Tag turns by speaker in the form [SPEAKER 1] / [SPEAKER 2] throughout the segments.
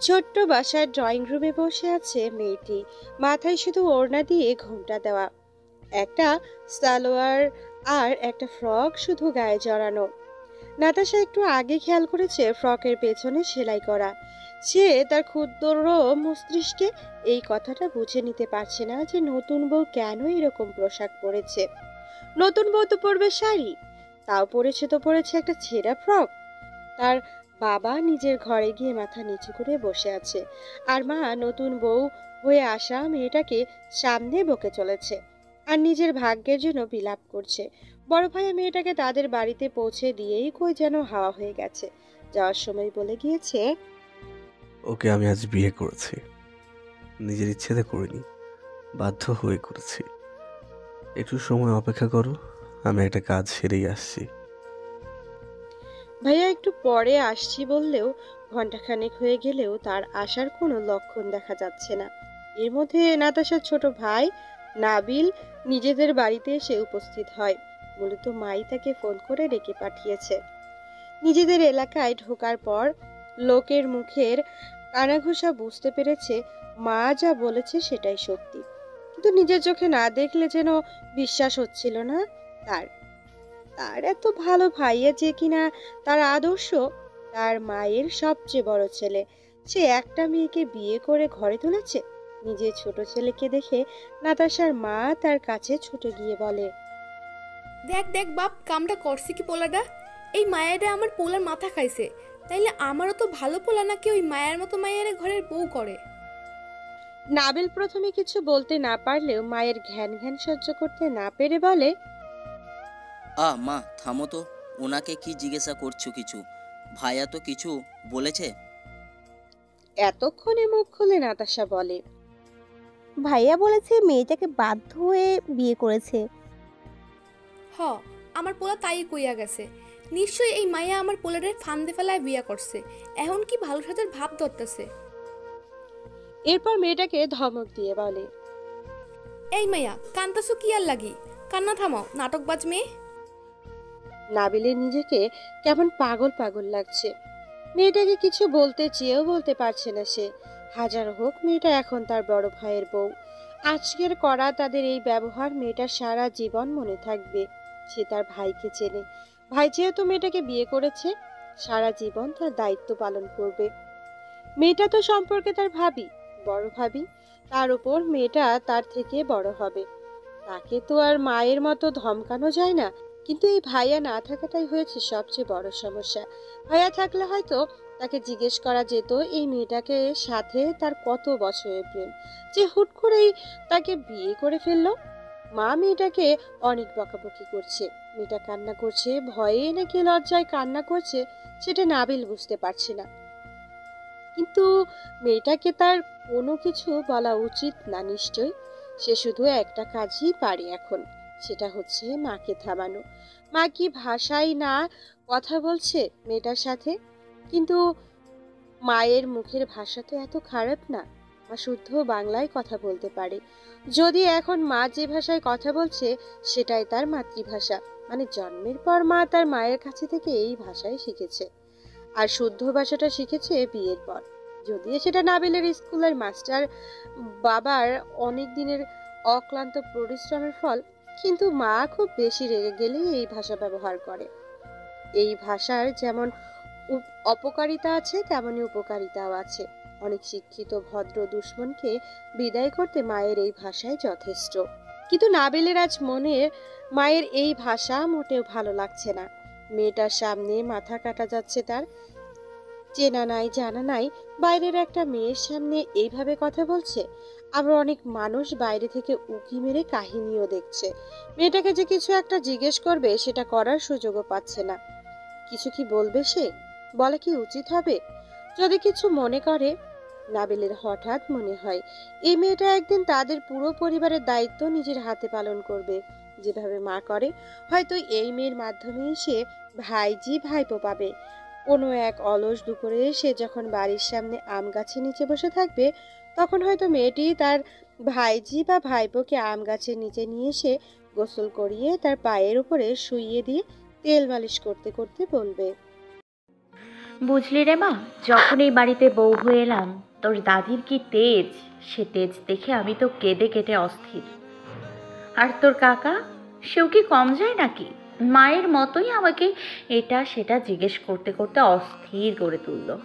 [SPEAKER 1] ছোট্ট বাসার ড্রয়িং রুমে বসে আছে মেয়েটি। মাথায় শুধু ওড়না দিয়ে ঘোমটা দেওয়া, একটা সালোয়ার আর একটা ফ্রক শুধু গায়ে জড়ানো। নাতাশা একটু আগে খেয়াল করেছে ফ্রকের পেছনে সেলাই করা। সে তার ক্ষুদ্র মস্তিষ্কে এই কথাটা বুঝে নিতে পারছে না যে নতুন বউ কেন এরকম পোশাক পরেছে। নতুন বউ তো পরবে শাড়ি, তাও পরেছে একটা ছেঁড়া ফ্রক। তার বাবা নিজের ঘরে গিয়ে মাথা নিচু করে বসে আছে, আর মা নতুন বউ হয়ে আসা মেয়েটাকে সামনে বকে চলেছে আর নিজের ভাগ্যের জন্য বিলাপ করছে। বড় ভাইয়া মেয়েটাকে তাদের বাড়িতে পৌঁছে দিয়েই কই যেন হাওয়া হয়ে গেছে। যাওয়ার সময় বলে গিয়েছে,
[SPEAKER 2] ওকে আমি আজ বিয়ে করেছি, নিজের ইচ্ছেতে করিনি, বাধ্য হয়ে করেছি। একটু সময় অপেক্ষা করো, আমি একটা কাজ সেরেই আসছি।
[SPEAKER 1] ভাইয়া একটু পরে আসছি বললেও ঘন্টাখানেক হয়ে গেলেও তার আসার কোনো লক্ষণ দেখা যাচ্ছে না। এর মধ্যে নাতাশার ছোট ভাই নাবিল নিজেদের বাড়িতে এসে উপস্থিত হয়। মূলত মাই তাকে ফোন করে ডেকে পাঠিয়েছে। নিজেদের এলাকায় ঢোকার পর লোকের মুখের কানাঘুষা বুঝতে পেরেছে মা যা বলেছে সেটাই সত্যি, কিন্তু নিজের চোখে না দেখলে যেন বিশ্বাস হচ্ছিল না তার। তার এত ভালো ভাইয়া যে কিনা তার আদর্শ, তার মায়ের সবচেয়ে বড় ছেলে, সে একটা মেয়েকে বিয়ে করে ঘরে তুলেছে। নিজের ছোট ছেলেকে দেখে নাতাশার মা তার কাছে ছুটে গিয়ে বলে,
[SPEAKER 3] দেখ দেখ বাপ, কামটা করছে কি পোলাটা? এই মায়াটা আমার পোলার মাথা খাইছে। তাইলে আমারও তো ভালো পোলা নাকি ওই মায়ের মতো মায়ের ঘরের বউ করে?
[SPEAKER 1] নাবিল প্রথমে কিছু বলতে না পারলেও মায়ের ঘ্যান ঘ্যান সহ্য করতে না পেরে বলে,
[SPEAKER 4] মা থামো তো, ওনাকে কি জিজ্ঞাসা করছো কিছু? ভাইয়া তো কিছু বলেছে?
[SPEAKER 1] এতক্ষণে মুখ খুলে নাতাশা বলে,
[SPEAKER 5] ভাইয়া বলেছে মেয়েটাকে বাধ্য হয়ে বিয়ে করেছে।
[SPEAKER 3] হ, আমার পোলা তাই কইয়া গেছে। নিশ্চয়ই এই মায়া আমার পোলারে ফান্দে ফেলায় বিয়া করছে। এখন কি ভালো সাজার ভাব ধরতেছে।
[SPEAKER 1] এরপর মেয়েটাকে ধমক দিয়ে বলে,
[SPEAKER 3] এই মায়া, কান্তাসু কি আর লাগি? কান্না থামাও, নাটকবাজ মেয়ে।
[SPEAKER 1] নাবিলের নিজেকে কেমন পাগল পাগল লাগছে। মেয়েটাকে কিছু বলতে চেয়েও বলতে পারছে না সে। হাজার হোক মেয়েটা এখন তার বড় ভাইয়ের বউ। আজকের করা তাদের এই ব্যবহার মেয়েটা সারা জীবন মনে থাকবে। সে তার ভাইকে চেনে, ভাই যেহেতু মেয়েটাকে বিয়ে করেছে, সারা জীবন তার দায়িত্ব পালন করবে। মেয়েটা তো সম্পর্কে তার ভাবি, বড় ভাবি। তার উপর মেয়েটা তার থেকে বড় হবে, তাকে তো আর মায়ের মতো ধমকানো যায় না। কিন্তু এই ভাইয়া না থাকাটাই হয়েছে সবচেয়ে বড় সমস্যা। ভাইয়া থাকলে হয়তো তাকে জিজ্ঞেস করা যেত এই মেয়েটাকে সাথে তার কত বছরের প্রেম, যে হুট করেই তাকে বিয়ে করে ফেললো। মা মেয়েটাকে অনেক বকাবকি করছে, মেয়েটা কান্না করছে, ভয়ে নাকি লজ্জায় কান্না করছে, সেটা নাবিল বুঝতে পারছে না। কিন্তু মেয়েটাকে তার কোনো কিছু বলা উচিত না নিশ্চয়। সে শুধু একটা কাজই পারে এখন, সেটা হচ্ছে মাকে থামানো। মা কি ভাষায় না কথা বলছে মেয়েটার সাথে, কিন্তু মায়ের মুখের ভাষা তো এত খারাপ না। মা শুদ্ধ বাংলায় কথা বলতে পারে। যদি এখন মা যে ভাষায় কথা বলছে সেটাই তার মাতৃভাষা, মানে জন্মের পর মা তার মায়ের কাছে থেকে এই ভাষায় শিখেছে। আর শুদ্ধ ভাষাটা শিখেছে বিয়ের পর। যদিও সেটা নাবিলের স্কুলের মাস্টার বাবার অনেক দিনের অক্লান্ত পরিশ্রমের ফল, কিন্তু মা খুব বেশি রেগে গেলেই এই ভাষা ব্যবহার করে। এই ভাষার যেমন অপকারিতা আছে তেমনই উপকারিতাও আছে। অনেক শিক্ষিত ভদ্র দুশ্মনকে বিদায় করতে মায়ের এই ভাষাই যথেষ্ট। কিন্তু নাবিলের আজ মনের মায়ের এই ভাষা মোটেও ভালো লাগছে না। মেয়েটার সামনে মাথা কাটা যাচ্ছে তার। চেনা নাই জানা নাই বাইরের একটা মেয়ের সামনে এইভাবে কথা বলছে। আবার অনেক মানুষ বাইরে থেকে উকি মেরে কাহিনীও দেখছে। মেয়েটাকে যে কিছু একটা জিজ্ঞেস করবে সেটা করার সুযোগও পাচ্ছে না। কিছু কি বলবে সে? বলা কি উচিত হবে? যদি কিছু মনে করে, নাবিলের হঠাৎ মনে হয় এই মেয়েটা একদিন তাদের পুরো পরিবারের দায়িত্ব নিজের হাতে পালন করবে, যেভাবে মা করে। হয়তো এই মেয়ের মাধ্যমেই সে ভাইজি ভাইপো পাবে। কোনো এক অলস দুপুরে সে যখন বাড়ির সামনে আম গাছের নিচে বসে থাকবে, তখন হয়তো মেয়েটি তার ভাইজি বা ভাইপোকে আম গাছের নিচে নিয়ে এসে গোসল করিয়ে তার পায়ের উপরে শুইয়ে দিয়ে তেল মালিশ করতে করতে বলবে,
[SPEAKER 6] বুঝলি রে মা, যখন এই বাড়িতে বউ হয়ে এলাম, তোর দাদির কি তেজ, সে তেজ দেখে আমি তো কেঁদে কেটে অস্থির। আর তোর কাকা, সেও কি কম যায় নাকি? মায়ের মতোই আমাকে এটা সেটা জিজ্ঞেস করতে করতে অস্থির করে তুললো।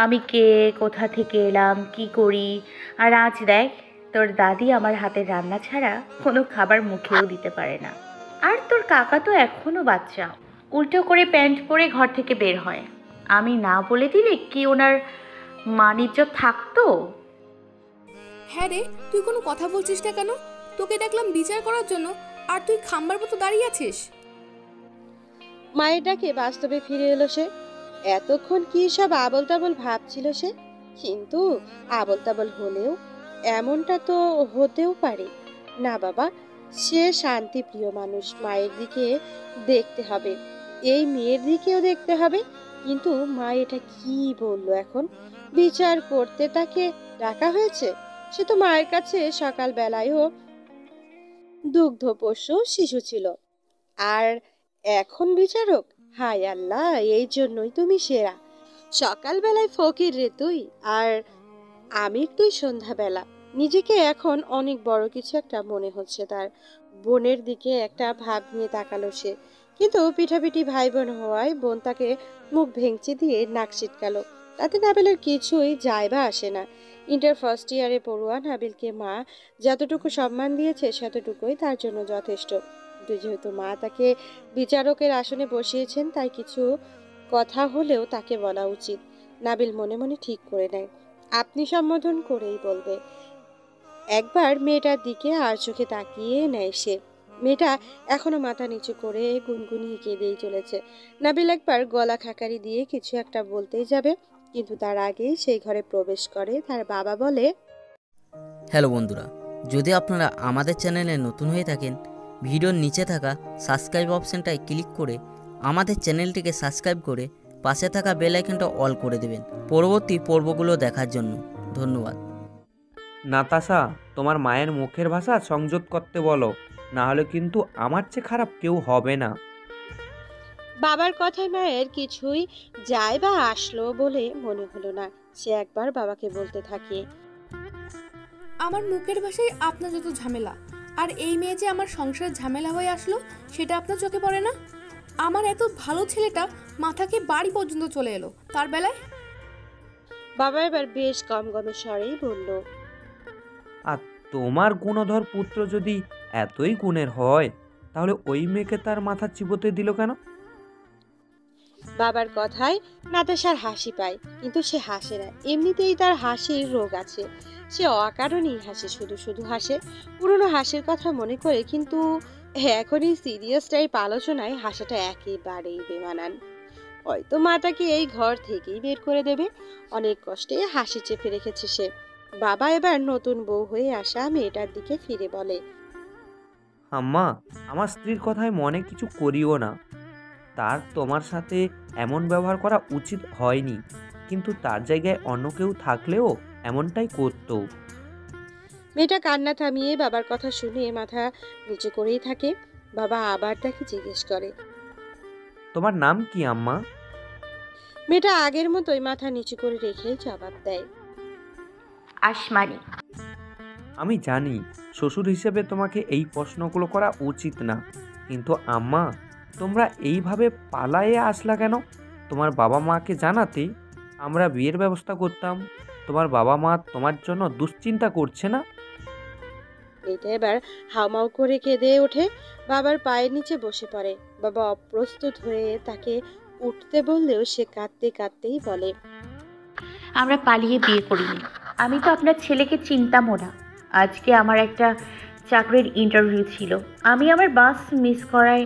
[SPEAKER 6] আমি কে, কোথা থেকে এলাম, কি করি। আর আজ দেখ, তোর দাদি আমার হাতের রান্না ছাড়া কোনো খাবার মুখেও দিতে পারে না। আর তোর কাকা তো এখনো বাচ্চা, উল্টো করে প্যান্ট পরে ঘর থেকে বের হয়। আমি না বলে দিলে কি ওনার মান-ইজ্জত থাকতো?
[SPEAKER 3] হ্যাঁ রে, তুই কোনো কথা বলছিস না কেন? তোকে দেখলাম বিচার করার জন্য, আর তুই খাম্বার মতো দাঁড়িয়ে আছিস।
[SPEAKER 1] মায়ের ডাকে বাস্তবে ফিরে এলো সে। এতক্ষণ কি সব আবল তাবল ভাবছিল সে, কিন্তু আবল তাবল হলেও এমনটা তো হতেও পারে না। বাবা, সে শান্তিপ্রিয় মানুষ, মায়ের দিকে দেখতে হবে, এই মেয়ের দিকেও দেখতে হবে। কিন্তু মা এটা কি বললো এখন? বিচার করতে তাকে ডাকা হয়েছে? সে তো মায়ের কাছে সকালবেলায়ও দুগ্ধপোষ্য শিশু ছিল, আর এখন বিচারক? হায় আল্লাহ, এই জন্যই তুমি সেরা। সকালবেলায় ফকির রে তুই, আর আমির তুই সন্ধ্যাবেলা। নিজেকে এখন অনেক বড় কিছু একটা মনে হচ্ছে তার। বোনের দিকে একটা ভাব নিয়ে তাকালো সে, কিন্তু পিঠাপিঠি ভাই বোন হওয়ায় বোন তাকে মুখ ভেঙচি দিয়ে নাক ছিটকালো। তাতে নাবিলের কিছুই যায় বা আসে না। ইন্টার ফার্স্ট ইয়ারে পড়ুয়া নাবিলকে মা যতটুকু সম্মান দিয়েছে সেতটুকুই তার জন্য যথেষ্ট। কিন্তু যেহেতু মা তাকে বিচারকের আসনে বসিয়েছেন, তাই কিছু কথা হলেও তাকে বলা উচিত। নাবিল মনে মনে ঠিক করে নেয়, আপনি সম্বোধন করেই বলবে। একবার মেয়েটার দিকে আর চোখে তাকিয়ে নেয় সে। মেয়েটা এখনো মাথা নিচু করে গুনগুনিয়ে কেঁদেই চলেছে। নাবিল একবার গলা খাকারি দিয়ে কিছু একটা বলতেই যাবে, কিন্তু তার আগেই সেই ঘরে প্রবেশ করে তার বাবা। বলে,
[SPEAKER 4] হ্যালো বন্ধুরা, যদি আপনারা আমাদের চ্যানেলে নতুন হয়ে থাকেন, ভিডিওর নিচে থাকা সাবস্ক্রাইব অপশানটায় ক্লিক করে আমাদের চ্যানেলটিকে সাবস্ক্রাইব করে পাশে থাকা বেল আইকনটা অল করে দেবেন পরবর্তী পর্বগুলো দেখার জন্য। ধন্যবাদ।
[SPEAKER 7] নাতাশা, তোমার মায়ের মুখের ভাষা সংযত করতে বলো, না হলে কিন্তু আমার চেয়ে খারাপ কেউ হবে না।
[SPEAKER 1] বাবার কথায় মায়ের কিছুই যায় বা আসলো বলে মনে হলো না। সে একবার বাবাকে বলতে থাকে,
[SPEAKER 3] আমার মুখের ভাষায় আপনার যত ঝামেলা, আর এই মেয়ে যে আমার সংসারের ঝামেলা হয়ে আসলো, সেটা আপনার চোখে পড়ে না? আমার এত ভালো ছেলেটা মাথাকে বাড়ি পর্যন্ত চলে এলো তার বেলায়।
[SPEAKER 1] বাবা এবার বেশ গমগমে স্বরেই বলল,
[SPEAKER 7] আর তোমার গুণধর পুত্র যদি এতই গুণের হয়, তাহলে ওই মেয়েকে তার মাথা চিবোতে দিল কেন?
[SPEAKER 1] বাবার কথায় নাতাশার হাসি পায়, কিন্তু সে হাসে না। এমনিতেই তার হাসির রোগ আছে। সে অকারণেই হাসে, শুধু শুধু হাসে, পুরনো হাসির কথা মনে করে। কিন্তু এখনই সিরিয়াস টাইপ আলোচনায় হাসাটা একেবারেই বেমানান। হয়তো মা তাকে এই ঘর থেকেই বের করে দেবে। অনেক কষ্টে হাসি চেপে রেখেছে সে। বাবা এবার নতুন বউ হয়ে আসা মেয়েটার দিকে ফিরে বলে,
[SPEAKER 7] আম্মা, আমার স্ত্রীর কথায় মনে কিছু করিও না। তার তোমার সাথে এমন ব্যবহার করা উচিত হয়নি, কিন্তু তার জায়গায় অন্য কেউ থাকলেও এমনটাই করতো।
[SPEAKER 1] মেয়েটা কান্না থামিয়ে বাবার কথা শুনে মাথা নিচু করেই থাকে। বাবা আবার তাকে জিজ্ঞেস করে,
[SPEAKER 7] তোমার নাম কি আম্মা?
[SPEAKER 1] মেয়েটা আগের মতোই মাথা নিচু করে রেখেই জবাব দেয়,
[SPEAKER 6] আসমানি।
[SPEAKER 7] আমি জানি শ্বশুর হিসেবে তোমাকে এই প্রশ্নগুলো করা উচিত না, কিন্তু আম্মা, তোমরা এইভাবে পালায়ে আসলা কেন? তোমার বাবা মাকে জানাতে আমরা বিয়ের ব্যবস্থা করতাম। তোমার বাবা মা তোমার জন্য দুশ্চিন্তা করছে না?
[SPEAKER 1] মেয়েটা এবার হাউমাউ করে কেঁদে ওঠে, বাবার পায়ের নিচে বসে পড়ে। বাবা অপ্রস্তুত হয়ে তাকে উঠতে বললেও সে কাঁদতে কাঁদতেই বলে,
[SPEAKER 6] আমরা পালিয়ে বিয়ে করিনি। আমি তো আপনার ছেলেকে চিনতামও না। আজকে আমার একটা চাকরির ইন্টারভিউ ছিল। আমি আমার বাস মিস করায়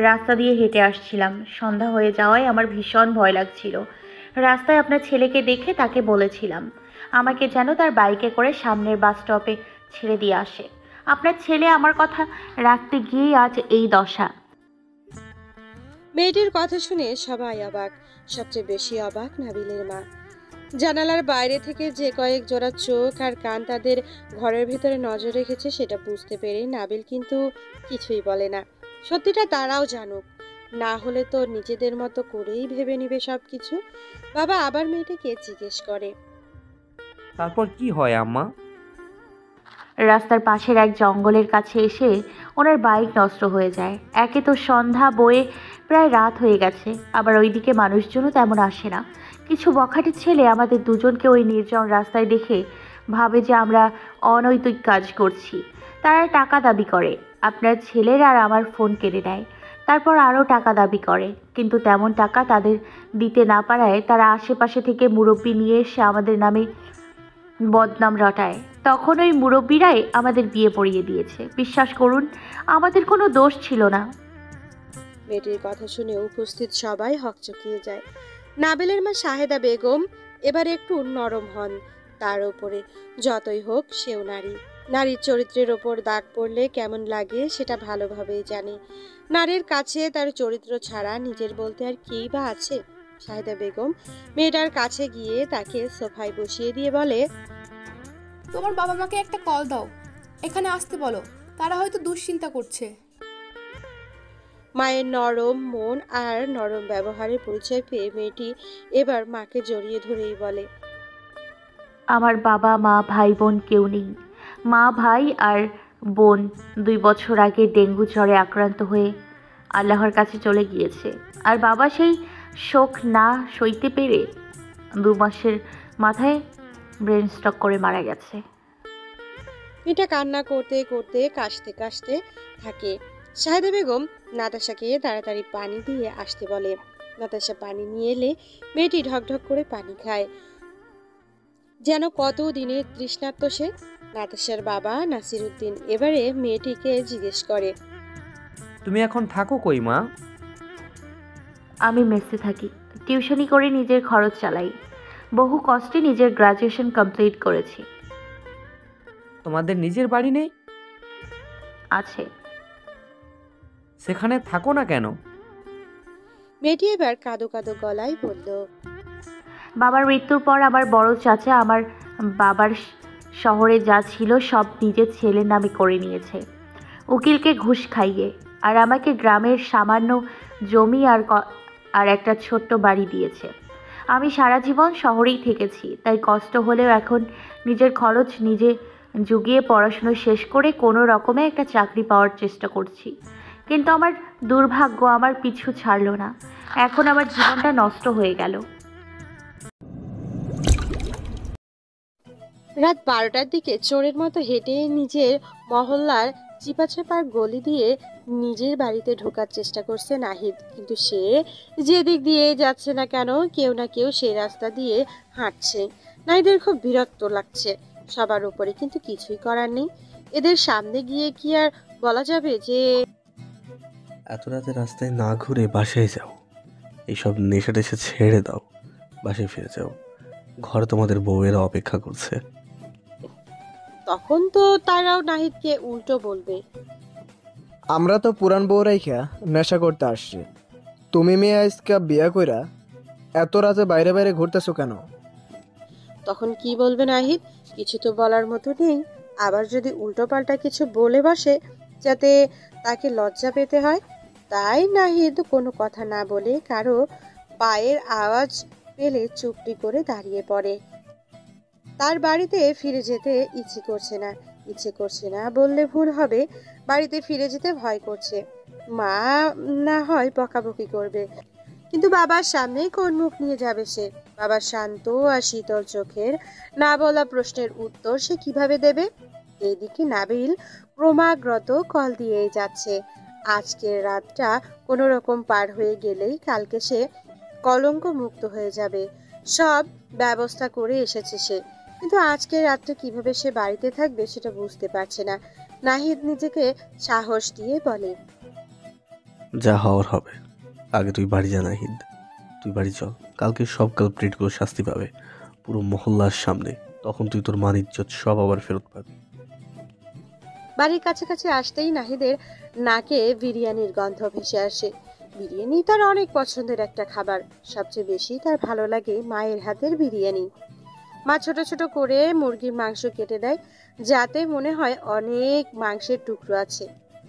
[SPEAKER 6] রাস্তা দিয়ে হেঁটে আসছিলাম। সন্ধ্যা হয়ে যাওয়ায় আমার ভীষণ ভয় লাগছিল। রাস্তায় আপনার ছেলেকে দেখে তাকে বলেছিলাম আমাকে যেন তার বাইকে করে সামনের বাস স্টপে ছেড়ে দিয়ে আসে। আপনার ছেলে আমার কথা রাখতে গিয়েই আজ এই দশা।
[SPEAKER 1] মেয়েটির কথা শুনে সবাই অবাক। সবচেয়ে বেশি অবাক নাবিলের মা। জানালার বাইরে থেকে যে কয়েক জোড়া চোখ আর কান তাদের ঘরের ভেতরে নজর রেখেছে সেটা বুঝতে পেরে নাবিল কিন্তু কিছুই বলে না। সত্যিটা তারাও জানুক, না হলে তো নিজেদের মতো করেই ভেবে নিবে সবকিছু। বাবা আবার মেয়েটাকে জিজ্ঞেস করে,
[SPEAKER 7] তারপর কি হয় আম্মা?
[SPEAKER 6] রাস্তার পাশের এক জঙ্গলের কাছে এসে ওনার বাইক নষ্ট হয়ে যায়। একে তো সন্ধ্যা বয়ে প্রায় রাত হয়ে গেছে, আবার ওইদিকে মানুষজনও তেমন আসে না। কিছু বখাটে ছেলে আমাদের দুজনকে ওই নির্জন রাস্তায় দেখে ভাবে যে আমরা অনৈতিক কাজ করছি। তারা টাকা দাবি করে, আপনার ছেলের আর আমার ফোন কেড়ে নেয়। তারপর আরও টাকা দাবি করে, কিন্তু তেমন টাকা তাদের দিতে না পারায় তারা আশেপাশে থেকে মুরব্বি নিয়ে এসে আমাদের নামে বদনাম রটায়। তখন ওই মুরব্বীরাই আমাদের বিয়ে পড়িয়ে দিয়েছে। বিশ্বাস করুন, আমাদের কোনো দোষ ছিল না।
[SPEAKER 1] মেয়েটির কথা শুনে উপস্থিত সবাই হকচকিয়ে যায়। নাবিলের মা শাহেদা বেগম এবার একটু নরম হন। তার উপরে যতই হোক সেও নারী, নারীর চরিত্রের ওপর দাগ পড়লে কেমন লাগে সেটা ভালোভাবেই জানে। নারীর কাছে তার চরিত্র ছাড়া নিজের বলতে আর কেই বা আছে। শাহেদা বেগম মেয়েটার কাছে গিয়ে তাকে সোফায় বসিয়ে দিয়ে বলে,
[SPEAKER 3] তোমার বাবা মাকে একটা কল দাও, এখানে আসতে বলো, তারা হয়তো দুশ্চিন্তা করছে।
[SPEAKER 1] মায়ের নরম মন আর নরম ব্যবহারের পরিচয় পেয়ে মেয়েটি এবার মাকে জড়িয়ে ধরেই বলে,
[SPEAKER 6] আমার বাবা মা ভাই বোন কেউ নেই। মা ভাই আর বোন 2 বছর আগে ডেঙ্গু জ্বরে আক্রান্ত হয়ে আল্লাহর কাছে চলে গিয়েছে। আর বাবা সেই শোক না সইতে পেরে 2 মাসের মাথায় ব্রেন স্ট্রোক করে মারা গেছে।
[SPEAKER 1] মেয়েটা কান্না করতে করতে কাশতে কাশতে থাকে। শাহেদা বেগম নাতাশাকে তাড়াতাড়ি পানি দিয়ে আসতে বলে। নাতাশা পানি নিয়ে এলে মেয়েটি ঢকঢক করে পানি খায়, যেন কত দিনের তৃষ্ণার্ত সে। নাতাশার বাবা নাসিরউদ্দিন এবারে মেয়েটিকে জিজ্ঞেস করে,
[SPEAKER 7] তুমি এখন থাকো কই মা?
[SPEAKER 6] আমি মেসে থাকি, টিউশনি করে নিজের খরচ চালাই। বহু কষ্টে নিজের গ্রাজুয়েশন কমপ্লিট করেছি।
[SPEAKER 7] তোমাদের নিজের বাড়ি নেই?
[SPEAKER 6] আছে।
[SPEAKER 7] সেখানে থাকো না কেন?
[SPEAKER 1] মেয়েটি এবার কাঁদো কাঁদো গলায় বলল,
[SPEAKER 6] বাবার মৃত্যুর পর আমার বড় চাচা আমার বাবার শহরে যা ছিল সব নিজের ছেলের নামে করে নিয়েছে, উকিলকে ঘুষ খাইয়ে। আর আমাকে গ্রামের সামান্য জমি আর একটা ছোট্ট বাড়ি দিয়েছে। আমি সারা জীবন শহরেই থেকেছি, তাই কষ্ট হলেও এখন নিজের খরচ নিজে জুগিয়ে পড়াশুনো শেষ করে কোনো রকমে একটা চাকরি পাওয়ার চেষ্টা করছি। কিন্তু আমার দুর্ভাগ্য আমার পিছু ছাড়লো না। এখন আমার জীবনটা নষ্ট হয়ে গেল।
[SPEAKER 1] রাত 12টার দিকে চোরের মতো হেঁটে নিজের মহল্লার চিপাচাপার গলি দিয়ে নিজের বাড়িতে ঢোকার চেষ্টা করছে নাহিদ, কিন্তু সে যেদিক দিয়ে যাচ্ছে না কেন কেউ না কেউ সেই রাস্তা দিয়ে হাঁটছে। নাহিদের খুব বিরক্ত লাগছে সবার উপরে, কিন্তু কিছুই করার নেই। এদের সামনে গিয়ে কি আর বলা যাবে যে
[SPEAKER 2] এত রাতে রাস্তায় না ঘুরে বাসায় যাও, এইসব নেশা টেশা ছেড়ে দাও, বাসায় ফিরে যাও, ঘরে তোমাদের বউয়েরা অপেক্ষা করছে।
[SPEAKER 1] তখন তো তারাও নাহিদকে উল্টো বলবে,
[SPEAKER 8] আমরা তো পুরান বউ রাইখা নেশা করতে আসছি, তুমি মেয়ে আজকা বিয়া কইরা এত রাতে বাইরে বাইরে ঘুরতেছো কেন?
[SPEAKER 1] তখন কি বলবে নাহিদ? কিছু তো বলার মতো নেই। আবার যদি উল্টো পাল্টা কিছু বলে বসে যাতে তাকে লজ্জা পেতে হয়। তাই নাহিদ কোনো কথা না বলে কারো পায়ের আওয়াজ পেলে চুপটি করে দাঁড়িয়ে পড়ে। তার বাড়িতে ফিরে যেতে ইচ্ছে করছে না বললে ভুল হবে। বাড়িতে ফিরে যেতে ভয় করছে, মা না হয় বকাবকি করবে, কিন্তু বাবার সামনে কোন মুখ নিয়ে যাবে সে? বাবার শান্ত আর শীতল চোখের না বলা প্রশ্নের উত্তর সে কিভাবে দেবে? এইদিকে নাবিল ক্রমাগত কল দিয়েই যাচ্ছে। আজকের রাতটা কোনো রকম পার হয়ে গেলেই কালকে সে কলঙ্ক মুক্ত হয়ে যাবে। সব ব্যবস্থা করে এসেছে সে, কিন্তু আজকের রাতটা কিভাবে সে বাড়িতে থাকবে সেটা বুঝতে পারছে না। নাহিদ নিজেকে সাহস দিয়ে বলে,
[SPEAKER 2] যা হওয়ার হবে, আগে তুই বাড়ি যা নাহিদ, তুই বাড়ি চল, কালকে সব কালপ্রিটগুলো শাস্তি পাবে পুরো মহল্লার সামনে, তখন তুই তোর মান ইজ্জত সব আবার ফেরত পাবি।
[SPEAKER 1] বাড়ির কাছাকাছি আসতেই নাহিদের নাকে বিরিয়ানির গন্ধ ভেসে আসে। বিরিয়ানি তার অনেক পছন্দের একটা খাবার, সবচেয়ে বেশি তার ভালো লাগে মায়ের হাতের বিরিয়ানি। মা ছোট ছোট করে মুরগির মাংস কেটে দেয়, যাতে মনে হয় অনেক মাংসের টুকরো আছে।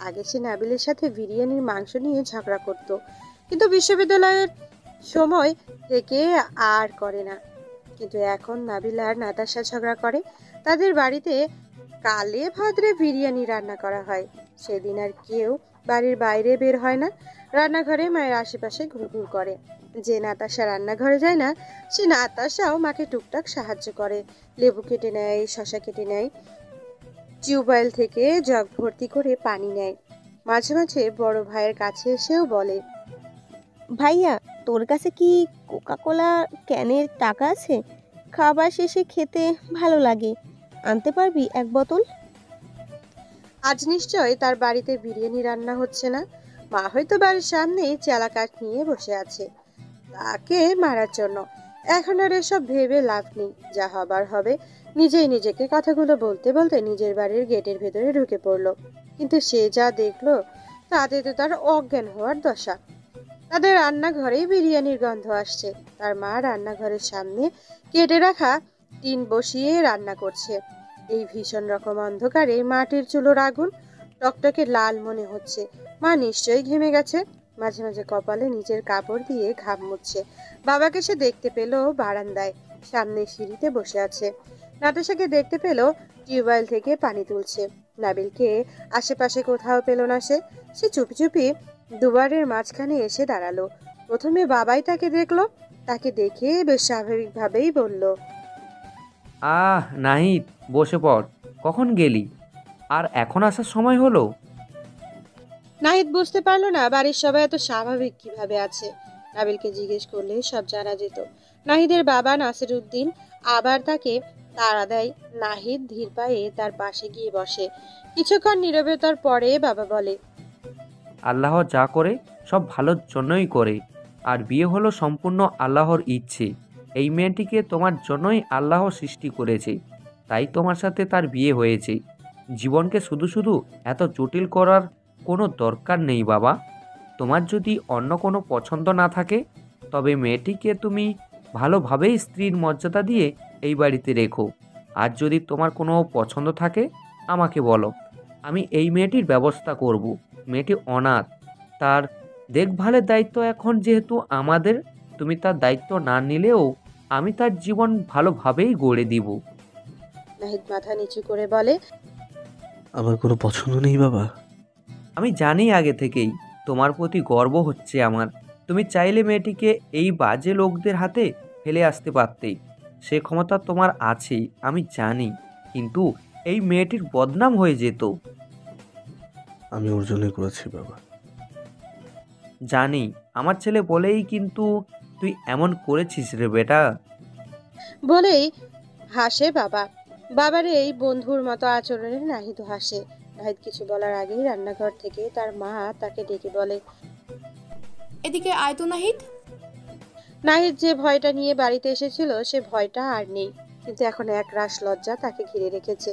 [SPEAKER 1] আগে সে নাবিলের সাথে বিরিয়ানির মাংস নিয়ে ঝগড়া করত, কিন্তু বিশ্ববিদ্যালয়ের সময় থেকে আর করে না। কিন্তু এখন নাবিল আর নাতাশা ঝগড়া করে। তাদের বাড়িতে কালে ভাদ্রে বিরিয়ানি রান্না করা হয়। সেদিন আর কেউ বাড়ির বাইরে বের হয় না, রান্নাঘরে মায়ের আশেপাশে ঘুরঘুর করে। যে নাতাশা রান্নাঘরে যায় না, সে নাতাশাও মাকে টুকটাক সাহায্য করে। লেবু কেটে নেয়, শশা কেটে নেয়, টিউবওয়েল থেকে জগ ভর্তি করে পানি নেয়। মাঝে মাঝে বড় ভাইয়ের কাছে এসেও বলে,
[SPEAKER 5] ভাইয়া, তোর কাছে কি কোকা কোলা ক্যানের টাকা আছে? খাবার শেষে খেতে ভালো লাগে, আনতে পারবি এক বোতল?
[SPEAKER 1] আজ নিশ্চয় তার বাড়িতে বিরিয়ানি রান্না হচ্ছে না। মা হয়তো বাড়ির সামনেই চেলা কাঠ নিয়ে বসে আছে তাকে মারার জন্য। এখন আর এসব ভেবে লাভ নেই, যা হবার হবে। নিজেই নিজেকে কথাগুলো বলতে বলতে নিজের বাড়ির গেটের ভেতরে ঢুকে পড়লো। কিন্তু সে যা দেখলো তাতে তো তার অজ্ঞান হওয়ার দশা। তাদের রান্নাঘরেই বিরিয়ানির গন্ধ আসছে। তার মা রান্নাঘরের সামনে কেটে রাখা টিন বসিয়ে রান্না করছে। এই ভীষণ রকম অন্ধকারে মাটির চুলোর আগুন টকটকে লাল মনে হচ্ছে। মা নিশ্চয়ই ঘেমে গেছে। মাঝে মাঝে কপালে নিজের কাপড় দিয়ে ঘাম মুছছে। বাবাকে সে দেখতে পেল বারান্দায় সামনে সিঁড়িতে বসে আছে। নাতাশাকে দেখতে পেল টিউবওয়েল থেকে পানি তুলছে। নাবিলকে আশেপাশে কোথাও পেল না সে। সে চুপি চুপি দুবারের মাঝখানে এসে দাঁড়ালো। প্রথমে বাবাই তাকে দেখলো। তাকে দেখে বেশ স্বাভাবিকভাবেই বলল,
[SPEAKER 7] নাহিদ, বসে পড়। কখন গেলি? আর এখন আসার সময় হলো?
[SPEAKER 1] নাহিদ বুঝতে পারলো না বাড়ির সবাই এত স্বাভাবিক কিভাবে আছে। নাবিলকে জিজ্ঞেস করলে সব জানা যেত। নাহিদের বাবা নাসির উদ্দিন আবার তাকে তাড়া দেয়। নাহিদ ধীর পায়ে তার পাশে গিয়ে বসে। কিছুক্ষণ নীরবতার পরে বাবা বলে,
[SPEAKER 7] আল্লাহ যা করে সব ভালোর জন্যই করে, আর বিয়ে হলো সম্পূর্ণ আল্লাহর ইচ্ছে। এই মেয়েটিকে তোমার জন্যই আল্লাহ সৃষ্টি করেছে, তাই তোমার সাথে তার বিয়ে হয়েছে। জীবনকে শুধু শুধু এত জটিল করার কোনো দরকার নেই বাবা। তোমার যদি অন্য কোনো পছন্দ না থাকে, তবে মেয়েটিকে তুমি ভালোভাবেই স্ত্রীর মর্যাদা দিয়ে এই বাড়িতে রেখো। আর যদি তোমার কোনো পছন্দ থাকে আমাকে বলো, আমি এই মেয়েটির ব্যবস্থা করব। মেয়েটি অনাথ, তার দেখভালের দায়িত্ব এখন যেহেতু আমাদের, তুমি তার দায়িত্ব না নিলেও আমি তার জীবন ভালোভাবেই গড়ে দিব।
[SPEAKER 1] নাহিদ মাথা নিচু করে বলে,
[SPEAKER 2] আমার কোনো পছন্দ নেই বাবা।
[SPEAKER 7] আমি জানি আগে থেকেই, তোমার প্রতি গর্ব হচ্ছে আমার। তুমি চাইলে মেয়েটিকে এই বাজে লোকদের হাতে ফেলে আসতে পারতেই, সে ক্ষমতা তোমার আছেই আমি জানি, কিন্তু এই মেয়েটির বদনাম হয়ে যেত।
[SPEAKER 2] আমি ওর জন্যই করেছি বাবা।
[SPEAKER 7] জানি, আমার ছেলে বলেই কিন্তু তুই এমন করেছিস রে বেটা।
[SPEAKER 1] বলেই হাসে বাবা। বাবার এই বন্ধুর মতো আচরণে নাহিদও হাসে। নাহিদ কিছু বলার আগেই রান্নাঘর থেকে তার মা তাকে ডেকে বলে,
[SPEAKER 3] এদিকে আয় তো নাহিদ।
[SPEAKER 1] নাহিদ যে ভয়টা নিয়ে বাড়িতে এসেছিল সে ভয়টা আর নেই, কিন্তু এখন এক রাশ লজ্জা তাকে ঘিরে রেখেছে।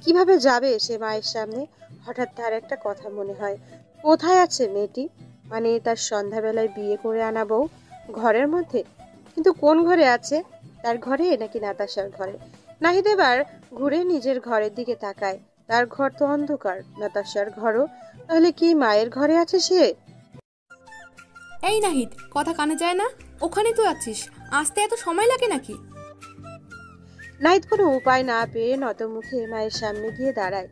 [SPEAKER 1] কিভাবে যাবে সে মায়ের সামনে? হঠাৎ তার একটা কথা মনে হয়, কোথায় আছে মেয়েটি? মানে তার সন্ধ্যাবেলায় বিয়ে করে আনা বউ ঘরের মধ্যে, কিন্তু কোন ঘরে আছে? তার ঘরে নাকি নাতাশার ঘরে? নাহিদ এবার ঘুরে নিজের ঘরের দিকে তাকায়। তার ঘর তো অন্ধকার, নাতাশার ঘরও। তাহলে কি মায়ের ঘরে আছে সে?
[SPEAKER 3] এই নাহিদ, কথা কানে যায় না? ওখানে তো আছিস, আসতে এত সময় লাগে নাকি?
[SPEAKER 1] নাহিদ কোনো উপায় না পেয়ে নত মুখে মায়ের সামনে গিয়ে দাঁড়ায়।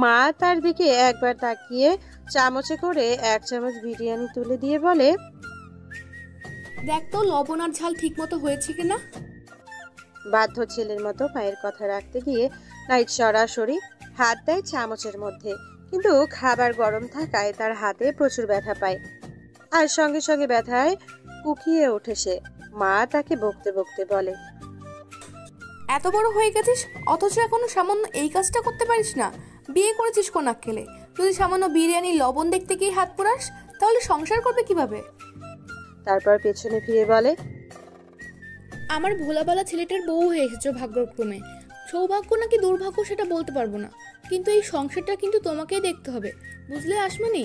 [SPEAKER 1] মা তার দিকে একবার তাকিয়ে চামচে করে এক চামচ বিরিয়ানি তুলে দিয়ে বলে,
[SPEAKER 3] দেখ তো লবণ আর ঝাল ঠিক মতো হয়েছে কিনা।
[SPEAKER 1] বাধ্য ছেলের মতো মায়ের কথা রাখতে গিয়ে নাহিদ সরাসরি হাত দেয় চামচের মধ্যে, কিন্তু খাবার গরম থাকায় তার হাতে প্রচুর ব্যথা পায়। আর সঙ্গে সঙ্গে ব্যথায় কুকিয়ে ওঠে সে। মা তাকে বকতে বকতে বলে,
[SPEAKER 3] এত বড় হয়ে গেছিস অথচ এখনো সামান্য এই কাজটা করতে পারিস না? বিয়ে করেছিস কোন আক্কেলে? যদি সামান্য বিরিয়ানি লবণ দেখতে গিয়ে হাত পোড়াস তাহলে সংসার করবে কিভাবে?
[SPEAKER 1] তারপর পেছনে ফিরে বলে,
[SPEAKER 3] আমার ভোলাবালা ছেলেটার বউ হয়ে এসেছো ভাগ্যক্রমে। সৌভাগ্য নাকি দুর্ভাগ্য সেটা বলতে পারবো না, কিন্তু এই সংসারটা কিন্তু তোমাকেই দেখতে হবে, বুঝলে আসমনি?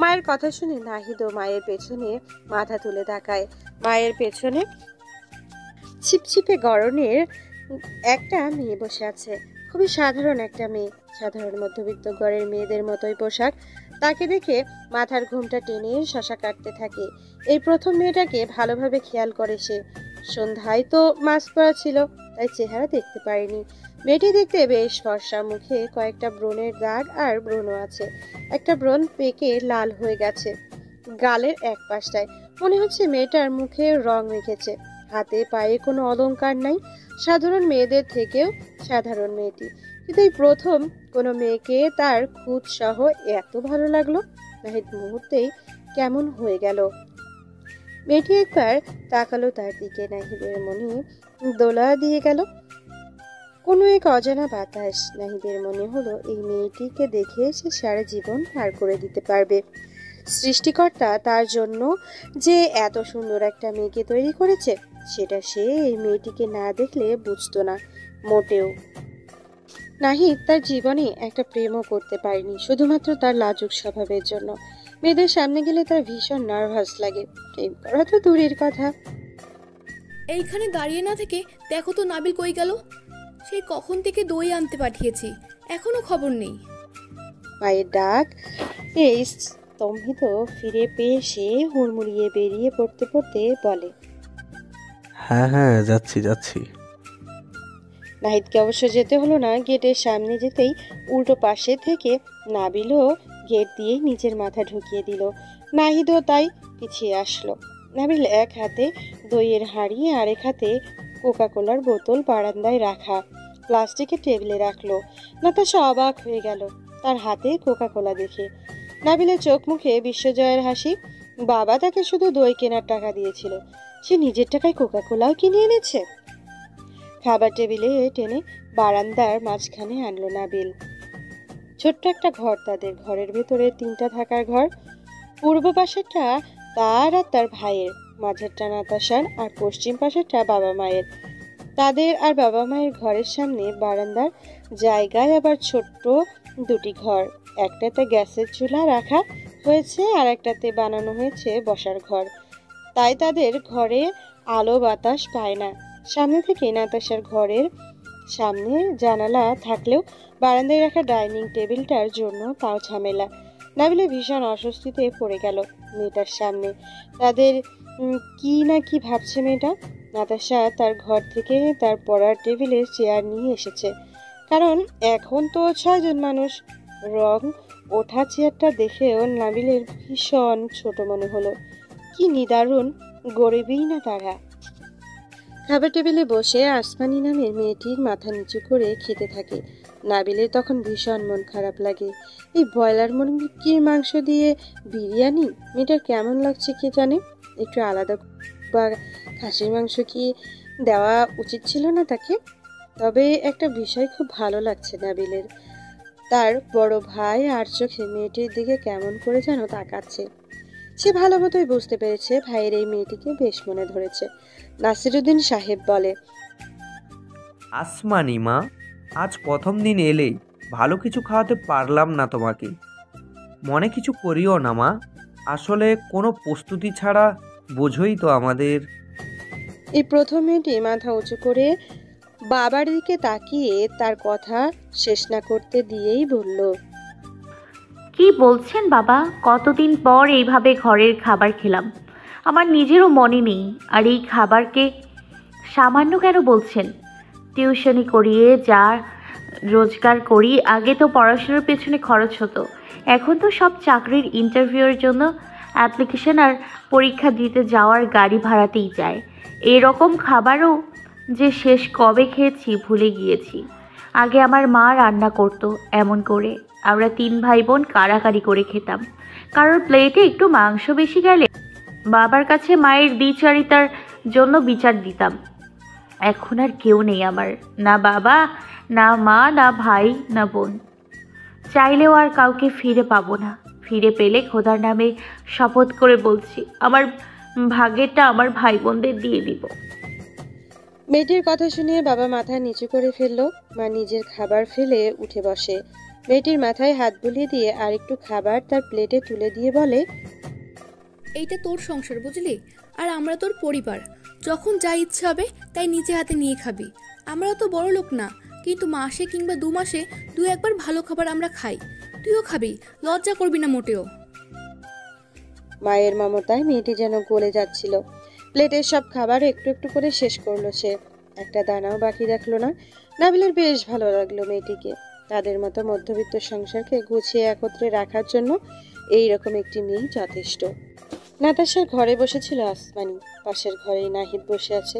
[SPEAKER 1] মায়ের কথা শুনে নাহিদও মায়ের পেছনে মাথা তুলে তাকায়। মায়ের পেছনে ছিপছিপে গড়নের একটা মেয়ে বসে আছে। খুবই সাধারণ একটা মেয়ে, সাধারণ মধ্যবিত্ত ঘরের মেয়েদের মতোই পোশাক। তাকে দেখে মাথার ঘুমটা টেনে শশা কাটতে থাকে। এই প্রথম মেয়েটাকে ভালোভাবে খেয়াল করে সে। সন্ধ্যায় তো মাস্ক পরা ছিল, তাই চেহারা দেখতে পারেনি। মেয়েটি দেখতে বেশ ফর্সা, মুখে কয়েকটা ব্রণের দাগ আর ব্রণ আছে। একটা ব্রণ পেকে লাল হয়ে গেছে গালের এক পাশটায়। মনে হচ্ছে মেয়েটার মুখে রং মেখেছে। হাতে পায়ে কোনো অলংকার নাই, সাধারণ মেয়েদের থেকেও সাধারণ মেয়েটি। কিন্তু এই প্রথম কোনো মেয়েকে তার খুঁত সহ এত ভালো লাগলো। নাহিদ মুহূর্তেই কেমন হয়ে গেল। মেয়েটি একবার তাকালো তার দিকে। নাহিদের মনে দোলা দিয়ে গেল কোনো এক অজানা বাতাস। নাহিদের মনে হলো এই মেয়েটিকে দেখে সে সারা জীবন পার করে দিতে পারবে। সৃষ্টিকর্তা তার জন্য যে এত সুন্দর একটা মেয়েকে তৈরি করেছে, সেটা সে এই মেয়েটিকে না দেখলে বুঝতো না মোটেও। নাহিদ তার জীবনে একটা প্রেমও করতে পারেনি, শুধুমাত্র তার লাজুক স্বভাবের জন্য। মেয়েদের সামনে গেলে তার ভীষণ নার্ভাস লাগে। প্রেম করা তো দূরের কথা।
[SPEAKER 3] এইখানে দাঁড়িয়ে না থেকে দেখো তো নাবিল কই গেল। সেই কখন থেকে দই আনতে পাঠিয়েছি, এখনো খবর নেই।
[SPEAKER 1] মায়ের ডাক এই স্তম্ভিত ফিরে পেয়ে সে হুড়মুড়িয়ে বেরিয়ে পড়তে পড়তে বলে,
[SPEAKER 2] হ্যাঁ হ্যাঁ, যাচ্ছি যাচ্ছি।
[SPEAKER 1] নাহিদকে অবশ্য যেতে হলো না। গেটের সামনে যেতেই উল্টো পাশে থেকে নাবিলও গেট দিয়ে নিজের মাথা ঢুকিয়ে দিল। নাহিদও তাই পিছিয়ে আসলো। নাবিল এক হাতে দইয়ের হাঁড়ি, আরেক হাতে কোকা কোলার বোতল বারান্দায় রাখা প্লাস্টিকের টেবিলে রাখলো। নাতাশা অবাক হয়ে গেল তার হাতে কোকা কোলা দেখে। নাবিলের চোখ মুখে বিশ্বজয়ের হাসি। বাবা তাকে শুধু দই কেনার টাকা দিয়েছিল, সে নিজের টাকায় কোকা কোলাও কিনে এনেছে। খাবার টেবিলে টেনে বারান্দার মাঝখানে আনলো নাবিল। ছোট্ট একটা ঘর তাদের। ঘরের ভেতরে তিনটা থাকার ঘর। পূর্ব পাশেরটা তার আর তার ভাইয়ের, মাঝেরটা নাতাশার, আর পশ্চিম পাশেরটা বাবা মায়ের। তাদের আর বাবা মায়ের ঘরের সামনে বারান্দার জায়গায় আবার ছোট্ট দুটি ঘর। একটাতে গ্যাসের চুলা রাখা হয়েছে, আর একটাতে বানানো হয়েছে বসার ঘর। তাই তাদের ঘরে আলো বাতাস পায় না। সামনে থেকে নাতাশার ঘরের সামনে জানালা থাকলেও বারান্দায় রাখা ডাইনিং টেবিলটার জন্য তাও ঝামেলা। নাবিলে ভীষণ অস্বস্তিতে পড়ে গেল মেয়েটার সামনে। তাদের কি না কি ভাবছে মেয়েটা। নাতাশা তার ঘর থেকে তার পড়ার টেবিলে চেয়ার নিয়ে এসেছে, কারণ এখন তো 6 জন মানুষ। রং ওঠা চেয়ারটা দেখেও নাবিলের ভীষণ ছোট মনে হলো। কি নিদারুণ গরিবই না তারা। খাবার টেবিলে বসে আসমানি নামের মেয়েটির মাথা নিচু করে খেতে থাকে। নাবিলের তখন ভীষণ মন খারাপ লাগে। এই ব্রয়লার মুরগির মাংস দিয়ে বিরিয়ানি মেয়েটার কেমন লাগছে কে জানে। একটু আলাদা বা খাসির মাংস কি দেওয়া উচিত ছিল না তাকে? তবে একটা বিষয় খুব ভালো লাগছে নাবিলের, তার বড় ভাই আর চোখে মেয়েটির দিকে কেমন করে যেন তাকাচ্ছে। সে ভালো মতোই বুঝতে পেরেছে ভাইয়ের এই মেয়েটিকে বেশ মনে ধরেছে। নাসিরুদ্দিন সাহেব বলে,
[SPEAKER 7] আসমানি মা, আজ প্রথম দিন এলে, ভালো কিছু খাওয়াতে পারলাম না তোমাকে। মনে কিছু করিও না মা, আসলে কোনো প্রস্তুতি ছাড়া বোঝোই তো আমাদের।
[SPEAKER 1] এই প্রথম মেয়েটি মাথা উঁচু করে বাবার দিকে তাকিয়ে তার কথা শেষ না করতে দিয়েই বলল,
[SPEAKER 6] কি বলছেন বাবা? কতদিন পর এইভাবে ঘরের খাবার খেলাম, আমার নিজেরও মনে নেই। আর এই খাবারকে সামান্য কেন বলছেন? টিউশনি করিয়ে যা রোজগার করি, আগে তো পড়াশোনার পেছনে খরচ হতো, এখন তো সব চাকরির ইন্টারভিউয়ের জন্য অ্যাপ্লিকেশন আর পরীক্ষা দিতে যাওয়ার গাড়ি ভাড়াতেই যায়। এরকম খাবারও যে শেষ কবে খেয়েছি ভুলে গিয়েছি। আগে আমার মা রান্না করতো এমন করে, আমরা 3 ভাই বোন কাড়াকাড়ি করে খেতাম। কারোর প্লেটে একটু মাংস বেশি গেলে বাবার কাছে মায়ের দ্বিচারিতার জন্য বিচার দিতাম। এখন আর কেউ নেই আমার, না বাবা, না মা, না ভাই, না বোন। চাইলেও আর কাউকে ফিরে পাবো না। ফিরে পেলে খোদার নামে শপথ করে বলছি, আমার ভাগেরটা আমার ভাই বোনদের দিয়ে দিব।
[SPEAKER 1] মেয়েটির কথা শুনে বাবা মাথা নিচু করে ফেললো। মা নিজের খাবার ফেলে উঠে বসে। মেয়েটির মাথায় হাত বুলিয়ে দিয়ে আরেকটু খাবার তার প্লেটে তুলে দিয়ে বলে,
[SPEAKER 3] এইটা তোর সংসার বুঝলি, আর আমরা তোর পরিবার। যখন যা ইচ্ছা হবে তাই নিজে হাতে নিয়ে খাবি। আমরা তো বড় লোক না কিন্তু মাসে কিংবা 2 মাসে 2-1 ভালো খাবার আমরা খাই। তুইও খাবি, লজ্জা করবি না মোটেও।
[SPEAKER 1] মায়ের মমতায় মেয়েটি যেন গলে যাচ্ছিল। প্লেটের সব খাবার একটু একটু করে শেষ করলো সে, একটা দানাও বাকি রাখলো না। নাবিলের বেশ ভালো লাগলো মেয়েটিকে। তাদের মতো মধ্যবিত্ত সংসারকে গুছিয়ে একত্রে রাখার জন্য এইরকম একটি মেয়ে যথেষ্ট। নাতাশার ঘরে বসেছিল আসমানি, পাশের ঘরেই নাহিদ বসে আছে।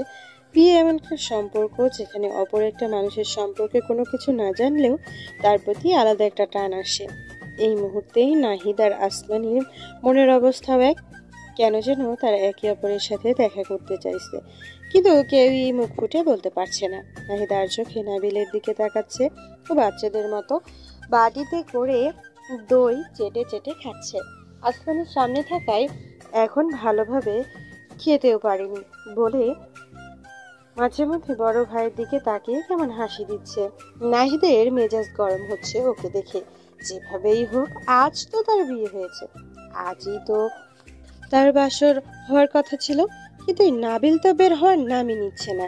[SPEAKER 1] বিয়ে এমন একটা সম্পর্ক যেখানে অপর একটা মানুষের সম্পর্কে কোনো কিছু না জানলেও তার প্রতি আলাদা একটা টান আসে। এই মুহূর্তেই নাহিদ আর আসমানির মনের অবস্থাও এক। কেন যেন তারা একে অপরের সাথে দেখা করতে চাইছে, কিন্তু কেউই মুখ ফুটে বলতে পারছে না। নাহিদ আর চোখে নাবিলের দিকে তাকাচ্ছে ও বাচ্চাদের মতো বাটিতে করে দই চেটে চেটে খাচ্ছে। আসমানির সামনে থাকায় এখন ভালোভাবে খেতেও পারেনি বলে মাঝে মধ্যে বড় ভাইয়ের দিকে তাকিয়ে কেমন হাসি দিচ্ছে। নাহিদের মেজাজ গরম হচ্ছে ওকে দেখে। যেভাবেই হোক আজ তো তার বিয়ে হয়েছে, আজই তো তার বাসর হওয়ার কথা ছিল, কিন্তু এই নাবিল তো বের হওয়ার নামই নিচ্ছে না।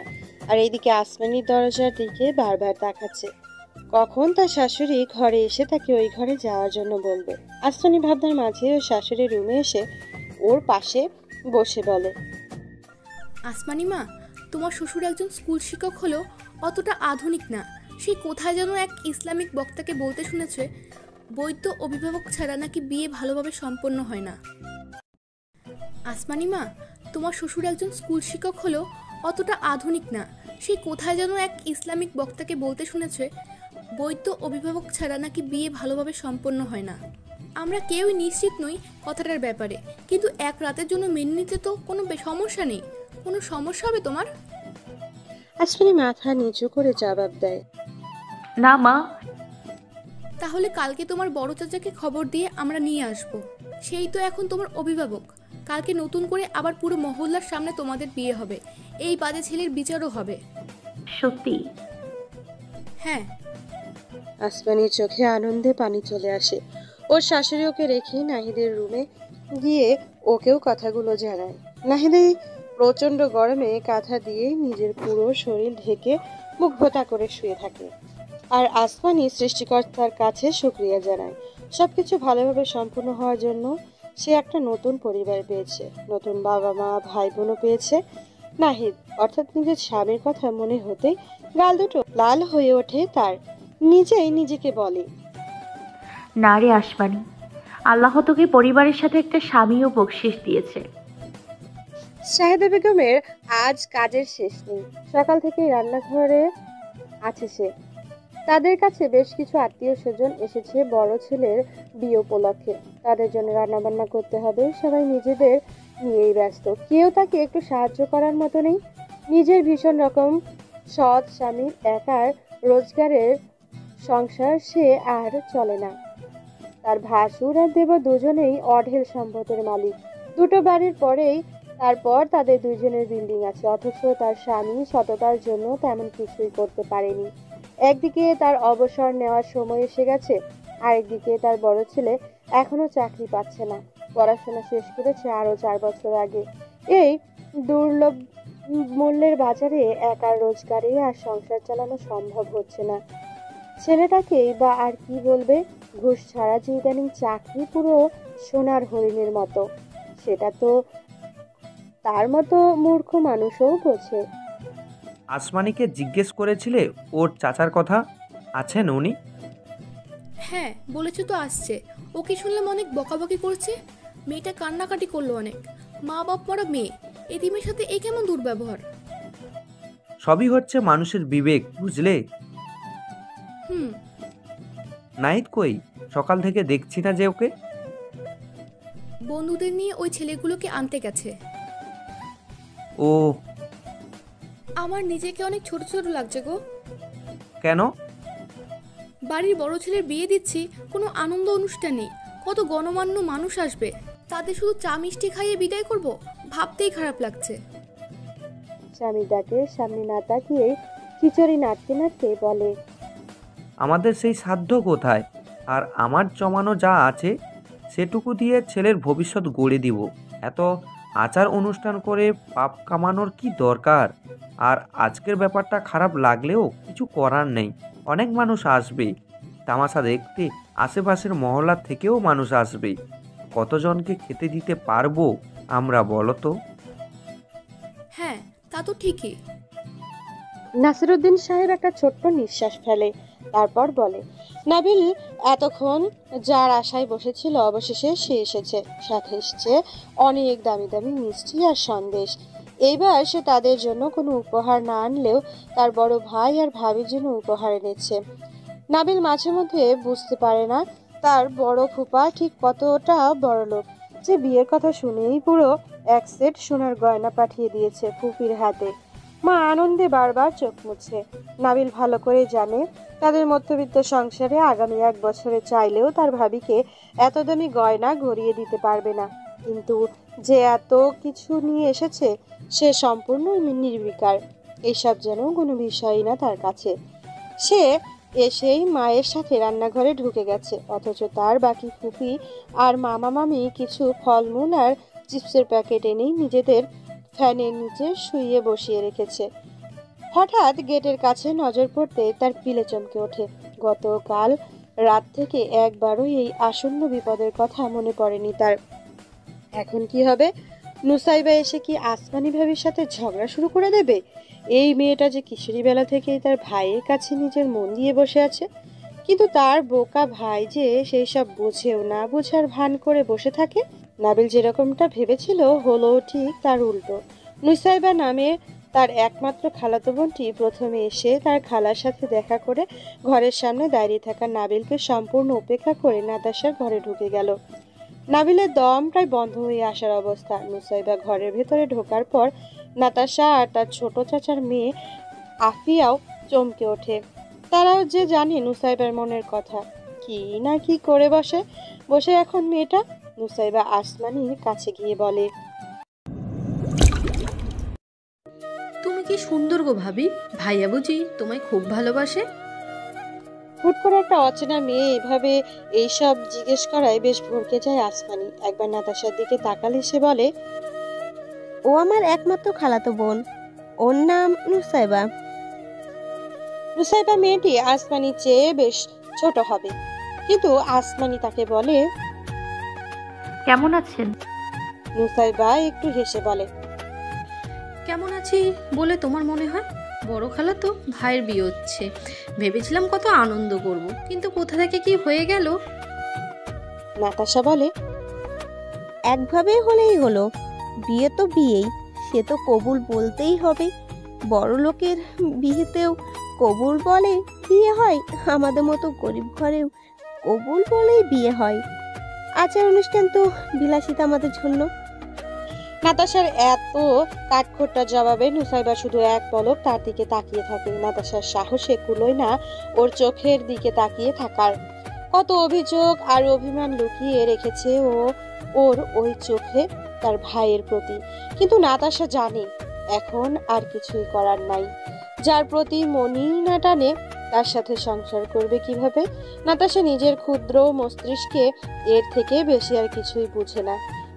[SPEAKER 1] আর এইদিকে আসমানির দরজার দিকে বারবার তাকাচ্ছে, কখন তার শাশুড়ি ঘরে এসে তাকে ওই ঘরে যাওয়ার জন্য বলবে। আসমানি ভাবনার মাঝে ওর শাশুড়ি রুমে এসে ওর পাশে বসে বলে,
[SPEAKER 3] আসমানি মা, তোমার শ্বশুর একজন স্কুল শিক্ষক হলেও অতটা আধুনিক না। সে কোথায় যেন এক ইসলামিক বক্তাকে বলতে শুনেছে, বৈধ অভিভাবক ছাড়া নাকি বিয়ে ভালোভাবে সম্পন্ন হয় না। আসমানি মা, তোমার শ্বশুর একজন স্কুল শিক্ষক হলেও অতটা আধুনিক না। সে কোথায় যেন এক ইসলামিক বক্তাকে বলতে শুনেছে, বৈধ অভিভাবক ছাড়া নাকি বিয়ে ভালোভাবে সম্পন্ন হয় না। আমরা কেউই নিশ্চিত নই কথাটার ব্যাপারে, কিন্তু এক রাতের জন্য মেনে নিতে তো কোনো সমস্যা নেই। কোনো সমস্যা হবে তোমার?
[SPEAKER 1] আসমানি মাথা নিচু করে জবাব দেয়,
[SPEAKER 6] না মা।
[SPEAKER 3] তাহলে কালকে তোমার বড় চাচাকে খবর দিয়ে আমরা নিয়ে আসব। সেই তো এখন তোমার অভিভাবক। কালকে নতুন করে আবার পুরো মহল্লার সামনে তোমাদের বিয়ে হবে। এই বাজে ছেলের বিচারও হবে।
[SPEAKER 6] সত্যি?
[SPEAKER 3] হ্যাঁ।
[SPEAKER 1] আসমানির চোখে আনন্দে পানি চলে আসে। ওর শাশুড়ি ওকে রেখে নাহিদের রুমে গিয়ে ওকেও কথাগুলো জানায়। নাহিদ প্রচন্ড গরমে কাঁথা দিয়ে নিজের পুরো শরীর ঢেকে মুখ ভোতা করে শুয়ে থাকে। আর আসমানি সৃষ্টিকর্তার কাছে শুকরিয়া জানায় সবকিছু ভালোভাবে সম্পূর্ণ হওয়ার জন্য। সে একটা নতুন পরিবার পেয়েছে, নতুন বাবা মা ভাই বোনও পেয়েছে। নাহিদ অর্থাৎ নিজের স্বামীর কথা মনে হতে গাল দুটো লাল হয়ে ওঠে তার। নিজেই নিজেকে বলে,
[SPEAKER 6] না রে আসমানি, আল্লাহ তোকে পরিবারের সাথে একটা স্বামীও বকশিস দিয়েছে।
[SPEAKER 1] শাহেদা বেগমের আজ কাজের শেষ নেই। সকাল থেকেই রান্নাঘরে আছে সে। তাদের কাছে বেশ কিছু আত্মীয় স্বজন এসেছে বড় ছেলের বিয়ে উপলক্ষে। তাদের জন্য রান্নাবান্না করতে হবে। সবাই নিজেদের নিয়েই ব্যস্ত, কেউ তাকে একটু সাহায্য করার মতো নেই। নিজের ভীষণ রকম সৎ স্বামীর একার রোজগারের সংসার সে আর চলে না। তার ভাসুর আর দেবর দুজনেই অঢেল সম্পদের মালিক। দুটো বাড়ির পরেই তারপর তাদের দুজনের বিল্ডিং আছে, অথচ তার স্বামী সততার জন্য তেমন কিছুই করতে পারেনি। একদিকে তার অবসর নেওয়ার সময় এসে গেছে, আরেকদিকে তার বড় ছেলে এখনো চাকরি পাচ্ছে না। পড়াশোনা শেষ করেছে আরো 4 বছর আগে। এই দুর্লভ মূল্যের বাজারে একার রোজগারে আর সংসার চালানো সম্ভব হচ্ছে না। ছেলেটাকেই বা আর কি বলবে, ঘুষ ছাড়া যে ইদানিং চাকরি পুরো সোনার হরিণের মতো, সেটা তো তার মতো মূর্খ মানুষও বোঝে।
[SPEAKER 7] আসমানিকে জিজ্ঞেস করেছিলে ওর চাচার কথা, আছেন উনি?
[SPEAKER 3] হ্যাঁ, বলেছো তো আসছে। ওকে শুনলাম অনেক বকাবকি করছে। মেয়েটা কান্নাকাটি করলো অনেক। মা বাপ মরা মেয়ে, এতিমের সাথে এ কেমন দুর্ব্যবহার?
[SPEAKER 7] সবই হচ্ছে মানুষের বিবেক, বুঝলে?
[SPEAKER 3] হুম।
[SPEAKER 7] নাহিদ কই? সকাল থেকে দেখছি না যে ওকে।
[SPEAKER 3] বন্ধুদের নিয়ে ওই ছেলেগুলোকে আনতে গেছে।
[SPEAKER 7] ও,
[SPEAKER 3] আমার নিজেকে অনেক ছোট ছোট লাগছে গো।
[SPEAKER 7] কেন?
[SPEAKER 3] বাড়ির বড় ছেলের বিয়ে দিচ্ছি, কোনো আনন্দ অনুষ্ঠান নেই। কত গণমান্য মানুষ আসবে, তাদের শুধু চা মিষ্টি খাইয়ে বিদায় করব, ভাবতেই খারাপ লাগছে।
[SPEAKER 1] স্বামীর ডাকে সামনে না তাকিয়ে খিচুড়ি নাড়তে নাড়তে বলে,
[SPEAKER 7] আমাদের সেই সাধ্য কোথায়? আর আমার জমানো যা আছে সেটুকু দিয়ে ছেলের ভবিষ্যৎ গড়ে দিব। এত আচার অনুষ্ঠান করে পাপ কামানোর কি দরকার? আর আজকের ব্যাপারটা খারাপ লাগলেও কিছু করার নেই, অনেক মানুষ আসবে তামাশা দেখতে, আশেপাশের মহল্লা থেকেও মানুষ আসবে। কতজনকে খেতে দিতে পারবো আমরা বলো তো?
[SPEAKER 3] হ্যাঁ, তা তো ঠিকই।
[SPEAKER 1] নাসিরুদ্দিন সাহেব একটা ছোট্ট নিঃশ্বাস ফেলে, তারপর বলে, নাবিল এতক্ষণ যার আশায় বসেছিল অবশেষে সে এসেছে, সাথে এসেছে অনেক দামি দামি মিষ্টি আর সন্দেশ। এইবার সে তাদের জন্য কোনো উপহার না আনলেও তার বড় ভাই আর ভাবির জন্য উপহার এনেছে। নাবিল মাঝে মধ্যে বুঝতে পারে না তার বড় ফুপা ঠিক কতটা বড় লোক, যে বিয়ের কথা শুনেই পুরো এক সেট সোনার গয়না পাঠিয়ে দিয়েছে ফুপির হাতে। মা আনন্দে বারবার চোখ মুছে। নাবিল ভালো করে জানে তাদের মধ্যবিত্ত সংসারে আগামী 1 বছরে চাইলেও তার ভাবিকে এত দামি গয়না গড়িয়ে দিতে পারবে না, কিন্তু যে এত কিছু নিয়ে এসেছে সে সম্পূর্ণ নির্বিকার। এইসব যেন কোনো বিষয়ই না তার কাছে। সে এসেই মায়ের সাথে রান্নাঘরে ঢুকে গেছে, অথচ তার বাকি ফুপি আর মামা মামি কিছু ফলমূল আর চিপসের প্যাকেট এনেই নিজেদের ফ্যানের নিচে শুইয়ে বসিয়ে রেখেছে। হঠাৎ গেটের কাছে নজর পড়তে তার পিলে চমকে ওঠে। গতকাল রাত থেকে একবারও এই আসন্ন বিপদের কথা মনে পড়েনি তার। এখন কি হবে? নুসাইবা এসে কি আসমানি ভাবির সাথে ঝগড়া শুরু করে দেবে? এই মেয়েটা যে কিশোরী বেলা থেকেই তার ভাইয়ের কাছে নিজের মন দিয়ে বসে আছে, কিন্তু তার বোকা ভাই যে সেই সব বুঝেও না বোঝার ভান করে বসে থাকে। নাবিল যেরকমটা ভেবেছিল হলো ঠিক তার উল্টো। নুসাইবা নামে তার একমাত্র খালাতো বোনটি প্রথমে এসে তার খালার সাথে দেখা করে ঘরের সামনে দাঁড়িয়ে থাকা নাবিলকে সম্পূর্ণ উপেক্ষা করে নাতাশার ঘরে ঢুকে গেল। নাবিলের দম প্রায় বন্ধ হয়ে আসার অবস্থা। নুসাইবা ঘরের ভেতরে ঢোকার পর নাতাশা আর তার ছোট চাচার মেয়ে আফিয়াও চমকে ওঠে। তারাও যে জানে নুসাইবার মনের কথা। কি না কি করে বসে এখন মেয়েটা। নুসাইবা আসমানির কাছে গিয়ে বলে,
[SPEAKER 9] তুমি কি সুন্দর গো ভাবি, ভাইয়া বুঝি তোমায় খুব ভালোবাসে?
[SPEAKER 1] হুট করে একটা অচেনা মেয়ে এভাবে এইসব জিজ্ঞেস করায় বেশ ভড়কে যায় আসমানি। একবার নাতাশার দিকে তাকালে সে বলে,
[SPEAKER 5] ও আমার একমাত্র খালাতো বোন, ওর নাম নুসাইবা।
[SPEAKER 1] নুসাইবা মেয়েটি আসমানির চেয়ে বেশ ছোট হবে, কিন্তু আসমানি তাকে বলে,
[SPEAKER 6] কেমন আছেন?
[SPEAKER 1] নুসাইবা একটু হেসে বলে,
[SPEAKER 9] কেমন আছি বলে তোমার মনে হয়? বড় খালা তো ভাইয়ের বিয়ে হচ্ছে, ভেবেছিলাম কত আনন্দ করব, কিন্তু কোথা থেকে কি হয়ে গেল।
[SPEAKER 1] নাতাশা বলে,
[SPEAKER 5] একভাবে হলেই হলো, বিয়ে তো বিয়েই, সে তো কবুল বলতেই হবে। বড় লোকের বিয়েতেও কবুল বলে বিয়ে হয়, আমাদের মতো গরিব ঘরেও কবুল বলেই বিয়ে হয়। আচার অনুষ্ঠান তো বিলাসিতা আমাদের জন্য।
[SPEAKER 1] নাতাশার এত কাঠখোট্টা জবাবে নুসাইবা শুধু এক পলক তার দিকে তাকিয়ে থাকে। নাতাশার সাহসে কুলোয় না ওর চোখের দিকে তাকিয়ে থাকার। কত অভিযোগ আর অভিমান লুকিয়ে রেখেছে ওর ওই চোখে তার ভাইয়ের প্রতি। কিন্তু নাতাশা জানে এখন আর কিছুই করার নাই। যার প্রতি মনই না টানে তার সাথে সংসার করবে কিভাবে? নাতাশা নিজের ক্ষুদ্র মস্তিষ্কে এর থেকে বেশি আর কিছুই বুঝে না,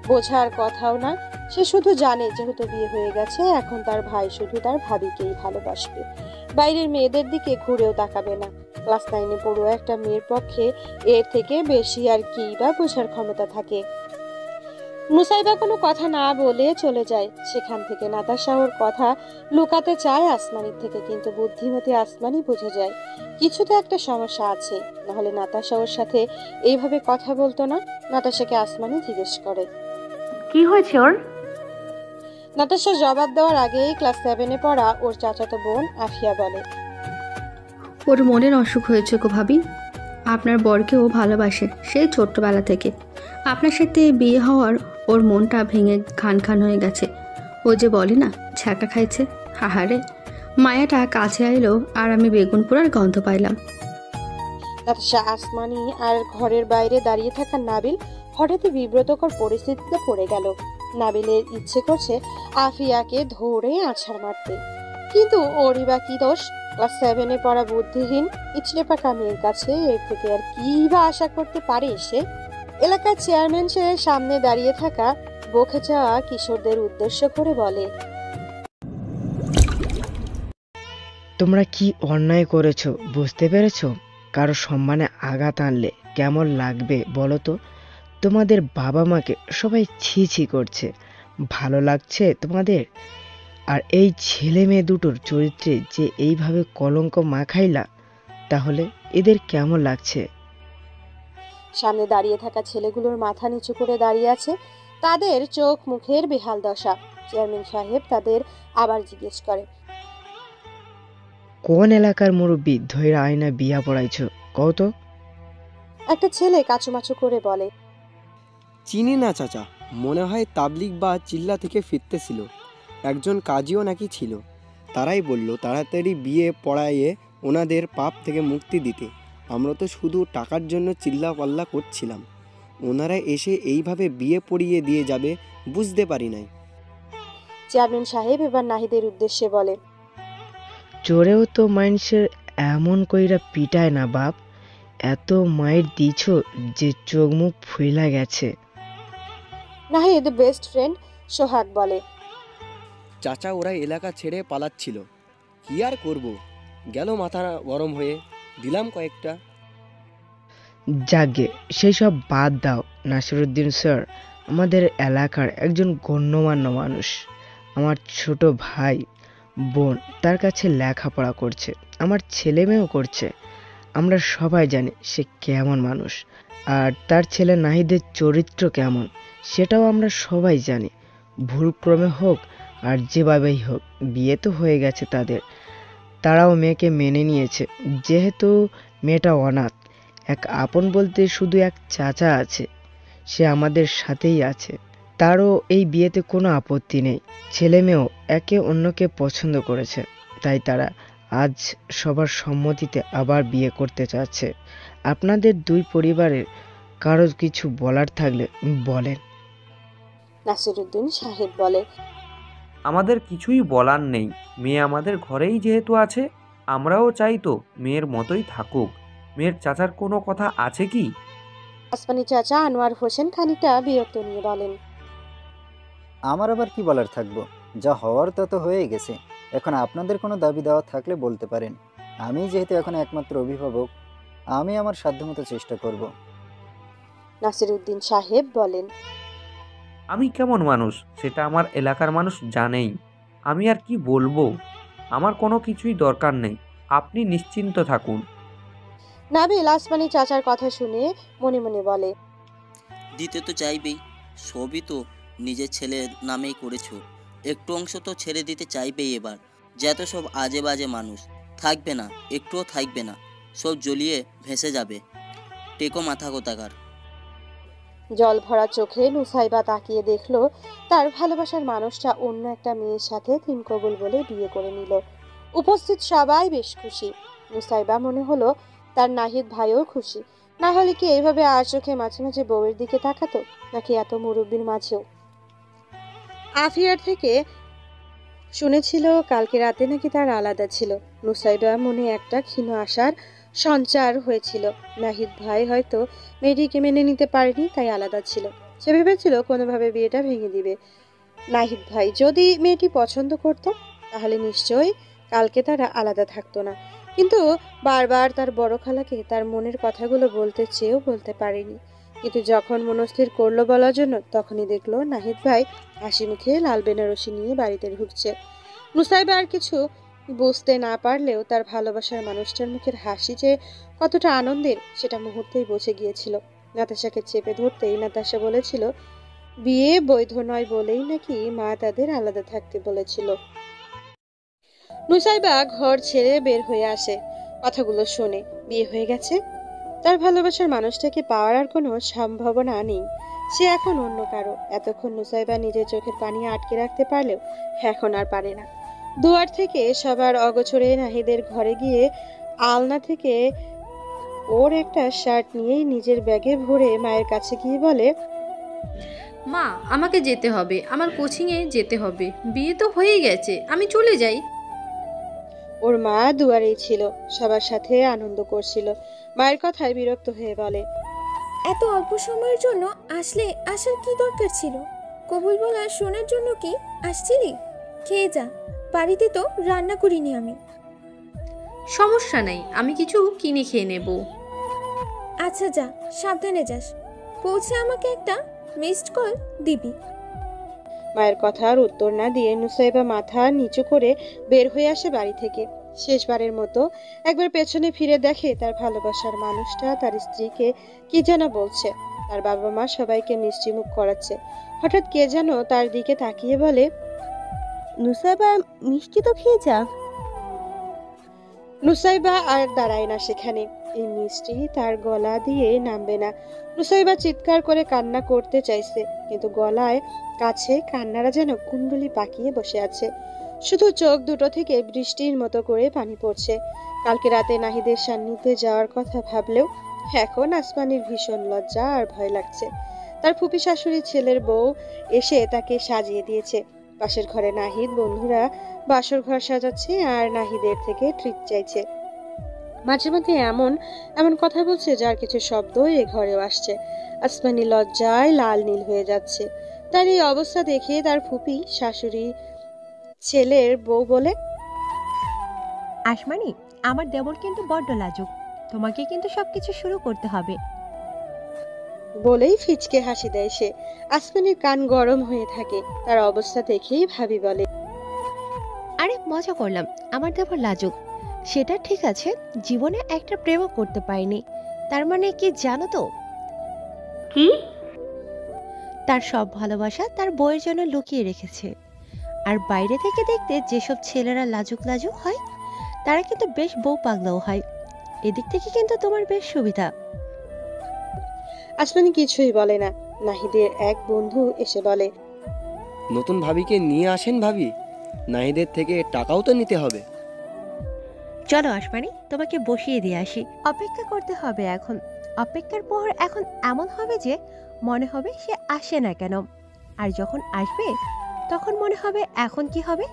[SPEAKER 1] বোঝার কথাও না। সে শুধু জানে যেহেতু বিয়ে হয়ে গেছে এখন তার ভাই শুধু তার ভাবিকেই ভালোবাসবে, বাইরের মেয়েদের দিকে ঘুরেও তাকাবে না। ক্লাস 9-এ পড়ুয়া একটা মেয়ের পক্ষে এর থেকে বেশি আর কি বা বোঝার ক্ষমতা থাকে। নুসাইবা কোনো কথা না বলে চলে যায় সেখান থেকে। নাতাশা ওর কথা লুকাতে চায় আসমানির থেকে, কিন্তু বুদ্ধিমতী আসমানি বুঝে যায় কিছু তো একটা সমস্যা আছে, নাহলে নাতাশা ওর সাথে এইভাবে কথা বলতো না। নাতাশাকে আসমানি জিজ্ঞেস করে,
[SPEAKER 6] কি হয়েছে ওর?
[SPEAKER 1] নাতাশা জবাব দেওয়ার আগেই ক্লাস 7-এ পড়া ওর চাচাতো বোন আফিয়া বলে,
[SPEAKER 9] ওর মনের অসুখ হয়েছে গো ভাবি, আপনার বরকে ও ভালোবাসে সেই ছোট্টবেলা থেকে। আপনার সাথে বিয়ে হওয়ার ওর মনটা ভেঙে খান খান হয়ে গেছে। ও যে বলে না ছ্যাঁকা খাইছে, হাহারে মায়াটা কাছে আইলো আর আমি বেগুন পোড়ার গন্ধ পাইলাম।
[SPEAKER 1] নাতাশা, আসমানি আর ঘরের বাইরে দাঁড়িয়ে থাকা নাবিল হঠাৎই বিব্রতকর পরিস্থিতিতে পড়ে গেল। নাবিলের ইচ্ছে করছে আফিয়াকে ধরে আছাড় মারতে, কিন্তু ওরই বা কি দোষ? ক্লাস 7-এ পড়া বুদ্ধিহীন ইচলে পাকা মেয়ের কাছে এর থেকে আর কি বা আশা করতে পারে সে? এলাকার চেয়ারম্যান সামনে দাঁড়িয়ে থাকা বকে যাওয়া কিশোরদের উদ্দেশ্য করে বলে,
[SPEAKER 10] তোমরা কি অন্যায় করেছো বুঝতে পেরেছো? কারো সম্মানে আঘাত আনলে কেমন লাগবে বলো তো? তোমাদের বাবা মাকে সবাই ছি ছি করছে, ভালো লাগছে তোমাদের? আর এই ছেলে মেয়ে দুটোর চরিত্রে যে এইভাবে কলঙ্ক মাখাইলা, তাহলে এদের কেমন লাগছে?
[SPEAKER 1] সামনে দাঁড়িয়ে থাকা ছেলেগুলোর মাথা নিচু করে দাঁড়িয়ে আছে, তাদের চোখ মুখের বেহাল দশা। চেয়ারম্যান সাহেব তাদের আবার জিজ্ঞেস করে,
[SPEAKER 10] কোন এলাকার মুরব্বী ধৈরা আয়না বিয়া পড়াইছো কত?
[SPEAKER 1] একটা ছেলে কাচুমাচু করে বলে,
[SPEAKER 8] চিনি না চাচা, মনে হয় তাবলিগ বা চিল্লা থেকে ফিরতেছিল, একজন কাজীও নাকি ছিল। তারাই বলল তাড়াতাড়ি বিয়ে পড়াইয়ে ওনাদের পাপ থেকে মুক্তি দিতে। আমরা তো শুধু টাকার জন্য চিল্লা পাল্লা করছিলাম, ওনারা এসে এইভাবে বিয়ে পড়িয়ে দিয়ে যাবে বুঝতে পারি নাই।
[SPEAKER 1] চেয়ারম্যান সাহেব এবার নাহিদের উদ্দেশ্যে বলে,
[SPEAKER 10] চোরেও তো মানুষের এমন কইরা পিটায় না বাপ, এত মাইর দিছ যে চোখ মুখ ফুইলা গেছে।
[SPEAKER 1] নাহিদ বেস্ট ফ্রেন্ড সোহাগ বলে,
[SPEAKER 8] চাচা ওরা এলাকা ছেড়ে পালাচ্ছিল, কি আর করব, গেল মাথা গরম হয়ে, দিলাম কয়েকটা।
[SPEAKER 10] যাগে সেই সব বাদ দাও নাসিরুদ্দিন স্যার আমাদের এলাকার একজন গণ্যমান্য মানুষ। আমার ছোট ভাই বোন তার কাছে লেখাপড়া করছে, আমার ছেলে মেয়েও করছে। আমরা সবাই জানি সে কেমন মানুষ, আর তার ছেলে নাহিদের চরিত্র কেমন সেটাও আমরা সবাই জানি। ভুলক্রমে হোক আর যেভাবেই হোক বিয়ে তো হয়ে গেছে তাদের, তারাও মেয়েকে মেনে নিয়েছে। যেহেতু মেয়েটা অনাথ, এক আপন বলতে শুধু এক চাচা আছে, সে আমাদের সাথেই আছে। তারও এই বিয়েতে কোনো আপত্তি নেই। ছেলে মেয়েও একে অন্যকে পছন্দ করেছে, তাই তারা আজ সবার সম্মতিতে আবার বিয়ে করতে চাচ্ছে। আপনাদের দুই পরিবারের কারো কিছু বলার থাকলে বলেন।
[SPEAKER 1] নাসিরুদ্দিন সাহেব বলে,
[SPEAKER 7] আমাদের কিছুই বলার নেই, মেয়ে আমাদের ঘরেই যেহেতু আছে, আমরাও চাই তো মেয়ের মতোই থাকুক। মেয়ের চাচার কোনো কথা আছে কি?
[SPEAKER 1] আসমানি চাচা আনোয়ার হোসেন খানিকটা বিরক্ত নিয়ে বলেন,
[SPEAKER 11] আমার আবার কি বলার থাকবো, যা হওয়ার তা তো হয়েই গেছে। এখন আপনাদের কোনো দাবি দেওয়া থাকলে বলতে পারেন। আমি যেহেতু এখন একমাত্র অভিভাবক, আমি আমার সাধ্যমতো চেষ্টা করব।
[SPEAKER 1] নাসিরুদ্দিন সাহেব বলেন,
[SPEAKER 7] আমি কেমন মানুষ সেটা আমার এলাকার মানুষ জানেই, আমি আর কি বলবো। আমার কোনো কিছুই দরকার নেই, আপনি নিশ্চিন্ত থাকুন।
[SPEAKER 1] নাবিল আসমানি চাচার কথা শুনে মনে মনে বলে,
[SPEAKER 4] দিতে তো চাইবেই, সবই তো নিজের ছেলের নামেই করেছো, একটু অংশ তো ছেড়ে দিতে চাইবেই। এবার যত সব আজে বাজে মানুষ থাকবে না, একটুও থাকবে না, সব জ্বলিয়ে ভেসে যাবে। টেকো মাথা কোথাকার।
[SPEAKER 1] জল ভরা চোখে নুসাইবা তাকিয়ে দেখলো তার ভালোবাসার মানুষটা অন্য একটা মেয়ের সাথে তিন কবুল বলে বিয়ে করে নিল। উপস্থিত সবাই বেশ খুশি। নুসাইবা মনে হলো তার নাহিদ ভাইও খুশি, না হলে কি এইভাবে আর চোখে মাঝে মাঝে বউয়ের দিকে তাকাতো, নাকি এত মুরব্বীর মাঝেও। আফিয়ার থেকে শুনেছিল কালকে রাতে নাকি তার আলাদা ছিল। নুসাইবা মনে একটা ক্ষীণ আশার সঞ্চার হয়েছিল, নাহিদ ভাই হয়তো মেয়েটিকে মেনে নিতে পারেনি তাই আলাদা ছিল। সে ভেবেছিল কোনোভাবে বিয়েটা ভেঙে দিবে। নাহিদ ভাই যদি মেয়েটি পছন্দ করত তাহলে নিশ্চয়ই কালকে তারা আলাদা থাকতো না, কিন্তু বারবার তার বড় খালাকে তার মনের কথাগুলো বলতে চেয়েও বলতে পারেনি। কিন্তু যখন মনস্থির করলো বলার জন্য, তখনই দেখলো নাহিদ ভাই হাসি মুখে লাল বেনারসি নিয়ে বাড়িতে ঢুকছে। নুসাইবা আর কিছু বুঝতে না পারলেও তার ভালোবাসার মানুষটার মুখের হাসি যে কতটা আনন্দের সেটা মুহূর্তেই বুঝে গিয়েছিল। নাতাশাকে চেপে ধরতেই নাতাশা বলেছিল বিয়ে বৈধ নয় বলেই নাকি মা তাদের আলাদা থাকতে বলেছিল। নুসাইবা ঘর ছেড়ে বের হয়ে আসে, কথাগুলো শুনে বিয়ে হয়ে গেছে, তার ভালোবাসার মানুষটাকে পাওয়ার আর কোনো সম্ভাবনা নেই, সে এখন অন্য কারো। এতক্ষণ নুসাইবা নিজের চোখের পানি আটকে রাখতে পারলেও এখন আর পারে না। দুয়ার থেকে সবার অগোচরে নাহিদের ঘরে গিয়ে আলনা থেকে ওর একটা শার্ট নিয়ে নিজের ব্যাগে ভরে মায়ের কাছে গিয়ে বলে,
[SPEAKER 3] মা আমাকে যেতে হবে, আমার কোচিংয়ে যেতে হবে, বিয়ে তো হয়েই গেছে, আমি চলে যাই।
[SPEAKER 1] ওর মা দুয়ারেই ছিল, সবার সাথে আনন্দ করছিল। মায়ের কথায় বিরক্ত হয়ে বলে,
[SPEAKER 12] এত অল্প সময়ের জন্য আসলে আসার কি দরকার ছিল? কবুল বলা শোনার জন্য কি আসছিলি? খেয়ে যা, বাড়িতে তো রান্না করিনি আমি।
[SPEAKER 3] সমস্যা নাই, আমি কিছু কিনে খেয়ে নেব।
[SPEAKER 12] আচ্ছা যা, সাবধানে যাস। পৌঁছে আমাকে একটা মিসড কল দিবি।
[SPEAKER 1] মায়ের কথার উত্তর না দিয়ে নুসাইবা মাথা নিচু করে বের হয়ে আসে বাড়ি থেকে। শেষবারের মতো একবার পেছনে ফিরে দেখে তার ভালোবাসার মানুষটা তার স্ত্রীকে কি যেন বলছে। তার বাবা মা সবাইকে মিষ্টি মুখ করাচ্ছে। হঠাৎ কে যেন তার দিকে তাকিয়ে বলে,
[SPEAKER 5] নুসাইবা মিষ্টি তো খেয়ে যা।
[SPEAKER 1] নুসাইবা আর দাঁড়ায় না সেখানে। এই মিষ্টি তার গলা দিয়ে নামবে না। নুসাইবা চিৎকার করে কান্না করতে চাইছে, কিন্তু গলায় কাছে কান্নারা যেন কুণ্ডলি পাকিয়ে বসে আছে। শুধু চোখ দুটো থেকে বৃষ্টির মতো করে পানি পড়ছে। কালকে রাতে নাহিদের সান্নিধ্যে যাওয়ার কথা ভাবলেও এখন আসমানির ভীষণ লজ্জা আর ভয় লাগছে। তার ফুপি শাশুড়ি ছেলের বউ এসে তাকে সাজিয়ে দিয়েছে। পাশের ঘরে নাহিদ বন্ধুরা বাসর ঘর সাজাচ্ছে আর নাহিদের থেকে ট্রিট চাইছে। মাঝে মধ্যে এমন এমন কথা বলছে যার কিছু শব্দ এ ঘরেও আসছে। আসমানি লজ্জায় লাল নীল হয়ে যাচ্ছে। তার এই অবস্থা দেখে তার ফুপি শাশুড়ি ছেলের বউ বলে,
[SPEAKER 13] আসমানি, আমার দেবর কিন্তু বড্ড লাজুক, তোমাকে কিন্তু সবকিছু শুরু করতে হবে।
[SPEAKER 1] বলেই ফিচকে হাসি দেয় সে। আসমানির কান গরম হয়ে থাকে। তার অবস্থা দেখেই ভাবি বলে,
[SPEAKER 13] আরে মজা করলাম, আমার দেবর লাজুক সেটা ঠিক আছে, জীবনে একটা প্রেমও করতে পারিনি। তার মানে কি জানো তো?
[SPEAKER 6] কি?
[SPEAKER 13] তার সব ভালোবাসা তার বউয়ের জন্য লুকিয়ে রেখেছে। আর বাইরে থেকে দেখতে যেসব ছেলেরা লাজুক লাজুক হয় তারা কিন্তু বেশ বউ পাগলাও হয়। এদিক থেকে কিন্তু তোমার বেশ সুবিধা।
[SPEAKER 1] আসমানি কিছুই বলে না। নাহিদের এক বন্ধু এসে বলে,
[SPEAKER 8] নতুন ভাবিকে নিয়ে আসেন ভাবি, নাহিদের থেকে টাকাও তো নিতে হবে।
[SPEAKER 13] চলো আসমানি, তোমাকে বসিয়ে দিয়ে আসি। অপেক্ষা করতে হবে এখন। অপেক্ষার প্রহর এখন এমন হবে যে মনে হবে সে আসে না কেন, আর যখন আসবে তখন মনে হবে এখন কি হবে।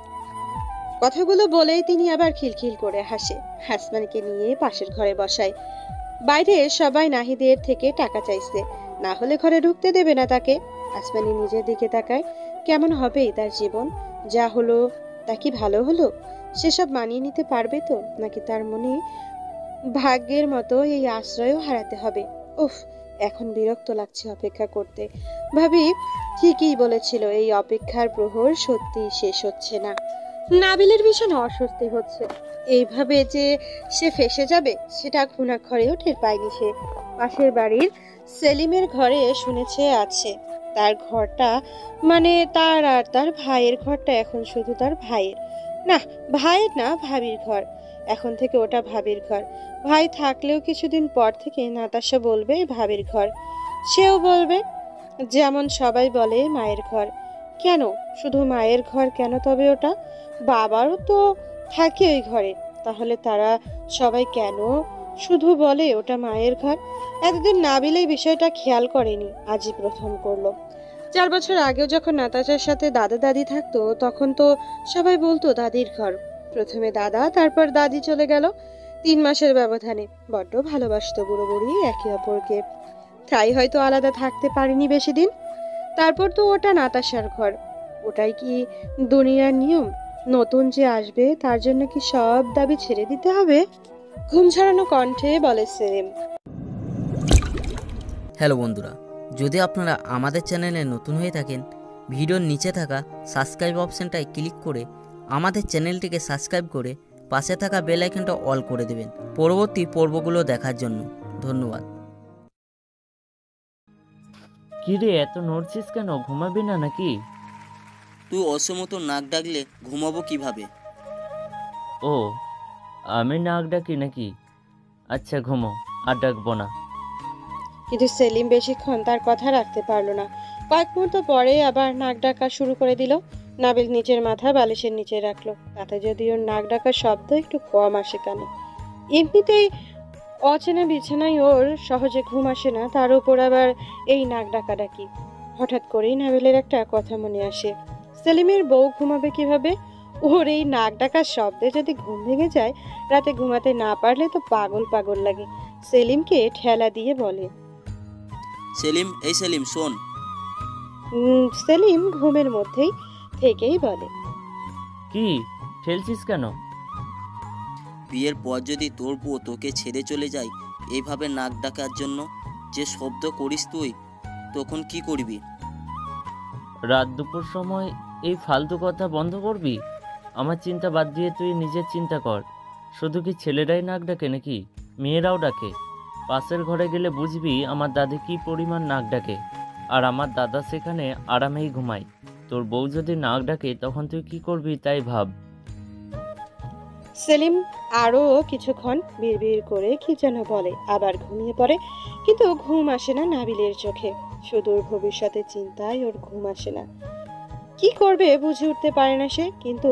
[SPEAKER 1] কথাগুলো বলেই তিনি আবার খিলখিল করে হাসে। আসমানিকে নিয়ে পাশের ঘরে বসায়। বাইরে সবাই নাহিদের থেকে টাকা চাইছে, না হলে ঘরে ঢুকতে দেবে না তাকে। আসমানি নিজের দিকে তাকায়। কেমন হবে তার জীবন? যা হলো তা কি ভালো হলো? সেসব মানিয়ে নিতে পারবে তো, নাকি তার মনে ভাগ্যের মতো এই আশ্রয়ও হারাতে হবে? উফ, এখন বিরক্ত লাগছে অপেক্ষা করতে। ভাবি ঠিকই বলেছিল, এই অপেক্ষার প্রহর সত্যি শেষ হচ্ছে না। নাবিলের ভীষণ অস্বস্তি হচ্ছে। এইভাবে যে সে ফেসে যাবে সেটা ঘুণাক্ষরেও টের পায়নি সে। পাশের বাড়ির সেলিমের ঘরে শুনেছে আছে। তার ঘরটা মানে তার আর তার ভাইয়ের ঘরটা এখন শুধু তার ভাইয়ের না, ভাইয়ের না, ভাবির ঘর। এখন থেকে ওটা ভাবির ঘর। ভাই থাকলেও কিছুদিন পর থেকে নাতাশা বলবে ভাবির ঘর। সেও বলবে যেমন সবাই বলে মায়ের ঘর। কেন শুধু মায়ের ঘর কেন তবে ওটা? বাবারও তো থাকে ওই ঘরে। তাহলে তারা সবাই কেন শুধু বলে ওটা মায়ের ঘর? এতদিন নাবিল এই বিষয়টা খেয়াল করেনি, আজই প্রথম করলো। 4 বছর আগেও যখন নাতাশার সাথে দাদা দাদি থাকতো তখন তো সবাই বলতো দাদির ঘর। প্রথমে দাদা, তারপর দাদি চলে গেল 3 মাসের ব্যবধানে। বড্ড ভালোবাসতো বুড়ো বুড়ি একে অপরকে, তাই হয়তো আলাদা থাকতে পারেনি বেশি দিন। তারপর তো ওটা নাতাশার ঘর। ওটাই কি দুনিয়ার নিয়ম? নতুন যে আসবে তার জন্য কি সব দাবি ছেড়ে দিতে হবে? ঘুম ছাড়ানো কণ্ঠে বলে সেলিম।
[SPEAKER 4] হ্যালো বন্ধুরা, যদি আপনারা আমাদের চ্যানেলে নতুন হয়ে থাকেন, ভিডিওর নিচে থাকা সাবস্ক্রাইব অপশানটায় ক্লিক করে আমাদের চ্যানেলটিকে সাবস্ক্রাইব করে পাশে থাকা বেল আইকনটা অল করে দেবেন পরবর্তী পর্বগুলো দেখার জন্য। ধন্যবাদ।
[SPEAKER 14] কিরে, এত নড়ছিস কেন? ঘুমাবি না নাকি?
[SPEAKER 4] তুই অসমতো নাক ডাকলে ঘুমাবো কিভাবে?
[SPEAKER 14] ও, আমি নাক ডাকি নাকি? আচ্ছা ঘুমো, আর ডাকবো না।
[SPEAKER 1] কিন্তু সেলিম বেশিক্ষণ তার কথা রাখতে পারলো না। কয়েক মুহূর্ত পরে আবার নাক ডাকা শুরু করে দিল। নাবিল নিচের মাথা বালিশের নিচে রাখলো। তাতে যদি ওর নাক ডাকার শব্দ একটু কম আসে কানে। এমনিতেই অচেনা বিছানায় ওর সহজে ঘুম আসে না, তার উপর আবার এই নাক ডাকাডাকি। হঠাৎ করেই নাবিলের একটা কথা মনে আসে। সেলিমের বউ ঘুমাবে কিভাবে? ওর এই নাক ডাকার শব্দে যদি ঘুম ভেঙে যায়, রাতে ঘুমাতে না পারলে তো পাগল পাগল লাগে। সেলিমকে ঠেলা দিয়ে বলে,
[SPEAKER 4] সেলিম, এই সেলিম শোন।
[SPEAKER 1] সেলিম ঘুমের মধ্যেই থেকেই বলে,
[SPEAKER 14] কি ঠেলছিস কেন?
[SPEAKER 4] বিয়ের পর যদি তোর বউ তোকে ছেড়ে চলে যায় এইভাবে নাক ডাকার জন্য, যে শব্দ করিস তুই, তখন কি করবি?
[SPEAKER 14] রাত দুপুর সময় এই ফালতু কথা বন্ধ করবি? আমার চিন্তা বাদ দিয়ে তুই নিজের চিন্তা কর। শুধু কি ছেলেরাই নাক ডাকে নাকি? মেয়েরাও ডাকে। পাশের ঘরে গেলে বুঝবি আমার দাদি কি পরিমাণ নাক ডাকে, আর আমার দাদা সেখানে আরামেই ঘুমায়। তোর বউ যদি নাক ডাকে তখন তুই কি করবি তাই ভাব।
[SPEAKER 1] সেলিম আরো কিছুক্ষণ বিড়বিড় করে কি যেন বলে, আবার ঘুমিয়ে পড়ে। কিন্তু ঘুম আসে না নাবিলের চোখে। সুদূর ভবিষ্যতের চিন্তায় ওর ঘুম আসে না। কি করবে বুঝে উঠতে পারে না সে, কিন্তু